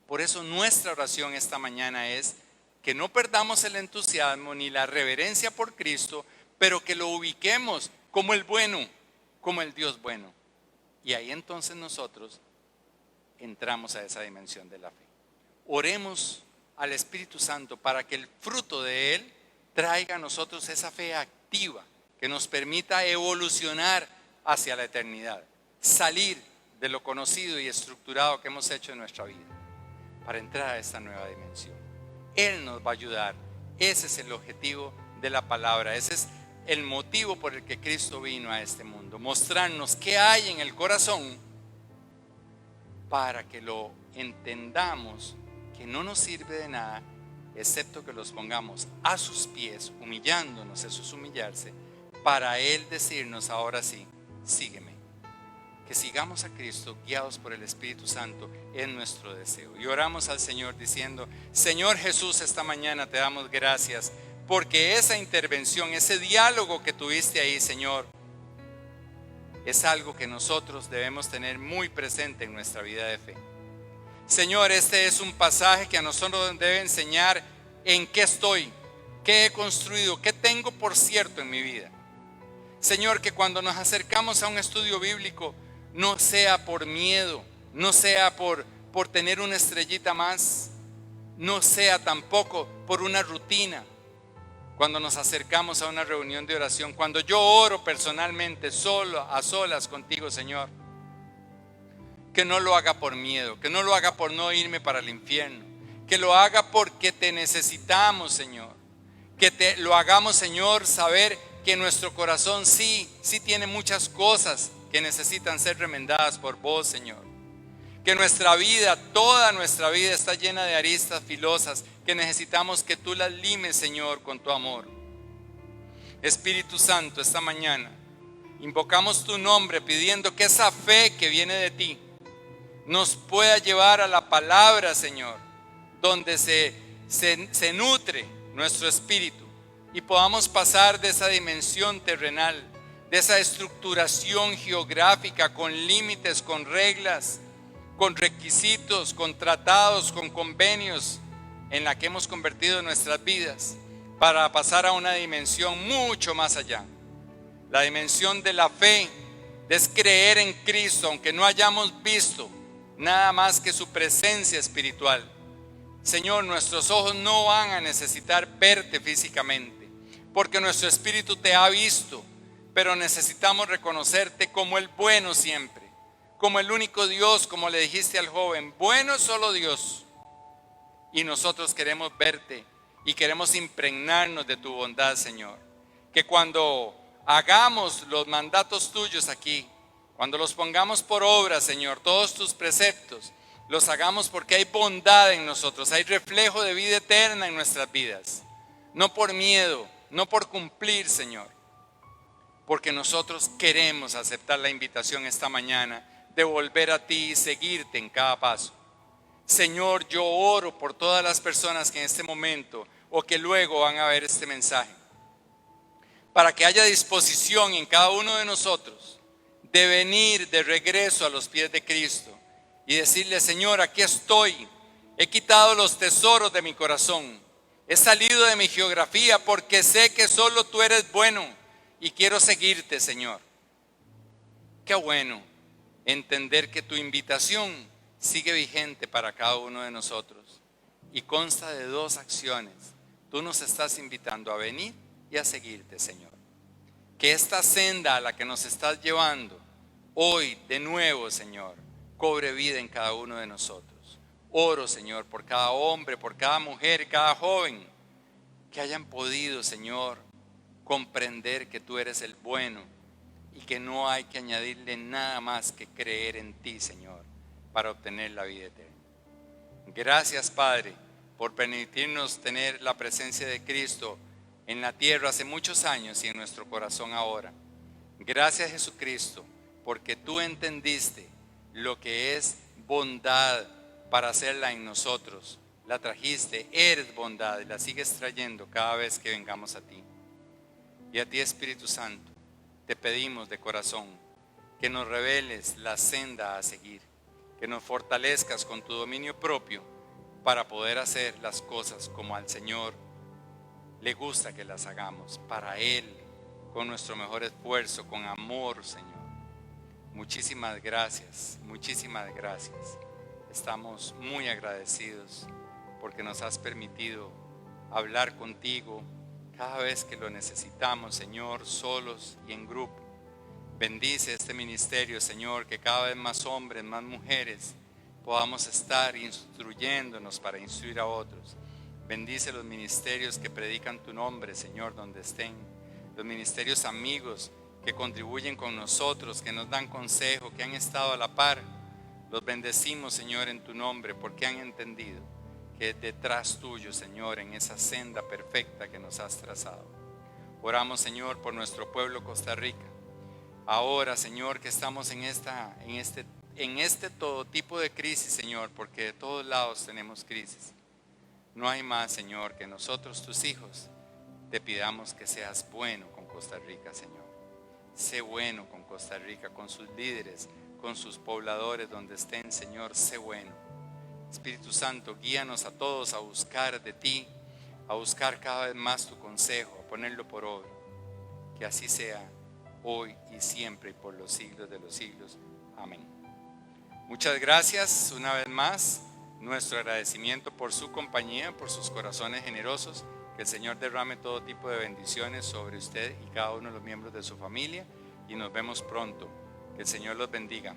Por eso nuestra oración esta mañana es que no perdamos el entusiasmo ni la reverencia por Cristo, pero que lo ubiquemos como el bueno, como el Dios bueno. Y ahí entonces nosotros entramos a esa dimensión de la fe. Oremos al Espíritu Santo para que el fruto de Él traiga a nosotros esa fe activa que nos permita evolucionar hacia la eternidad, salir de lo conocido y estructurado que hemos hecho en nuestra vida para entrar a esta nueva dimensión. Él nos va a ayudar. Ese es el objetivo de la palabra. Ese es el motivo por el que Cristo vino a este mundo. Mostrarnos qué hay en el corazón para que lo entendamos, que no nos sirve de nada excepto que los pongamos a sus pies, humillándonos, eso es humillarse, para Él decirnos ahora sí, sígueme. Que sigamos a Cristo guiados por el Espíritu Santo es nuestro deseo. Y oramos al Señor diciendo, Señor Jesús, esta mañana te damos gracias porque esa intervención, ese diálogo que tuviste ahí, Señor, es algo que nosotros debemos tener muy presente en nuestra vida de fe. Señor, este es un pasaje que a nosotros nos debe enseñar en qué estoy, qué he construido, qué tengo por cierto en mi vida. Señor, que cuando nos acercamos a un estudio bíblico, no sea por miedo, no sea por tener una estrellita más, no sea tampoco por una rutina. Cuando nos acercamos a una reunión de oración, cuando yo oro personalmente, solo, a solas contigo, Señor, Que no lo haga por miedo, que no lo haga por no irme para el infierno, que lo haga porque te necesitamos, Señor. Que lo hagamos, Señor, saber que nuestro corazón sí tiene muchas cosas que necesitan ser remendadas por vos, Señor. Que nuestra vida, toda nuestra vida está llena de aristas filosas que necesitamos que tú las limes, Señor, con tu amor. Espíritu Santo, esta mañana invocamos tu nombre pidiendo que esa fe que viene de ti nos pueda llevar a la palabra, Señor, donde se nutre nuestro espíritu y podamos pasar de esa dimensión terrenal, de esa estructuración geográfica con límites, con reglas, con requisitos, con tratados, con convenios en la que hemos convertido nuestras vidas, para pasar a una dimensión mucho más allá. La dimensión de la fe es creer en Cristo, aunque no hayamos visto nada más que su presencia espiritual. Señor, nuestros ojos no van a necesitar verte físicamente, porque nuestro espíritu te ha visto, pero necesitamos reconocerte como el bueno siempre, como el único Dios, como le dijiste al joven, bueno es solo Dios. Y nosotros queremos verte y queremos impregnarnos de tu bondad, Señor. Que cuando hagamos los mandatos tuyos aquí, cuando los pongamos por obra, Señor, todos tus preceptos, los hagamos porque hay bondad en nosotros, hay reflejo de vida eterna en nuestras vidas. No por miedo, no por cumplir, Señor, porque nosotros queremos aceptar la invitación esta mañana de volver a ti y seguirte en cada paso. Señor, yo oro por todas las personas que en este momento o que luego van a ver este mensaje, para que haya disposición en cada uno de nosotros de venir de regreso a los pies de Cristo y decirle: Señor, aquí estoy, he quitado los tesoros de mi corazón, he salido de mi geografía porque sé que solo tú eres bueno y quiero seguirte, Señor. Qué bueno entender que tu invitación sigue vigente para cada uno de nosotros y consta de dos acciones. Tú nos estás invitando a venir y a seguirte, Señor. Que esta senda a la que nos estás llevando hoy de nuevo, Señor, cobre vida en cada uno de nosotros. Oro, Señor, por cada hombre, por cada mujer, cada joven, que hayan podido, Señor, comprender que tú eres el bueno y que no hay que añadirle nada más que creer en ti, Señor, para obtener la vida eterna. Gracias, Padre, por permitirnos tener la presencia de Cristo en la tierra hace muchos años y en nuestro corazón ahora. Gracias, Jesucristo, porque tú entendiste lo que es bondad para hacerla en nosotros. La trajiste, eres bondad y la sigues trayendo cada vez que vengamos a ti. Y a ti, Espíritu Santo, te pedimos de corazón que nos reveles la senda a seguir, que nos fortalezcas con tu dominio propio para poder hacer las cosas como al Señor le gusta que las hagamos, para Él, con nuestro mejor esfuerzo, con amor, Señor. Muchísimas gracias, muchísimas gracias. Estamos muy agradecidos porque nos has permitido hablar contigo cada vez que lo necesitamos, Señor, solos y en grupo. Bendice este ministerio, Señor, que cada vez más hombres, más mujeres podamos estar instruyéndonos para instruir a otros. Bendice los ministerios que predican tu nombre, Señor, donde estén. Los ministerios amigos que contribuyen con nosotros, que nos dan consejo, que han estado a la par. Los bendecimos, Señor, en tu nombre, porque han entendido que detrás tuyo, Señor, en esa senda perfecta que nos has trazado. Oramos, Señor, por nuestro pueblo Costa Rica. Ahora, Señor, que estamos en este todo tipo de crisis, Señor, porque de todos lados tenemos crisis. No hay más, Señor, que nosotros, tus hijos, te pidamos que seas bueno con Costa Rica, Señor. Sé bueno con Costa Rica, con sus líderes, con sus pobladores donde estén, Señor, sé bueno. Espíritu Santo, guíanos a todos a buscar de ti, a buscar cada vez más tu consejo, a ponerlo por obra. Que así sea hoy y siempre y por los siglos de los siglos. Amén. Muchas gracias una vez más. Nuestro agradecimiento por su compañía, por sus corazones generosos. Que el Señor derrame todo tipo de bendiciones sobre usted y cada uno de los miembros de su familia. Y nos vemos pronto. Que el Señor los bendiga.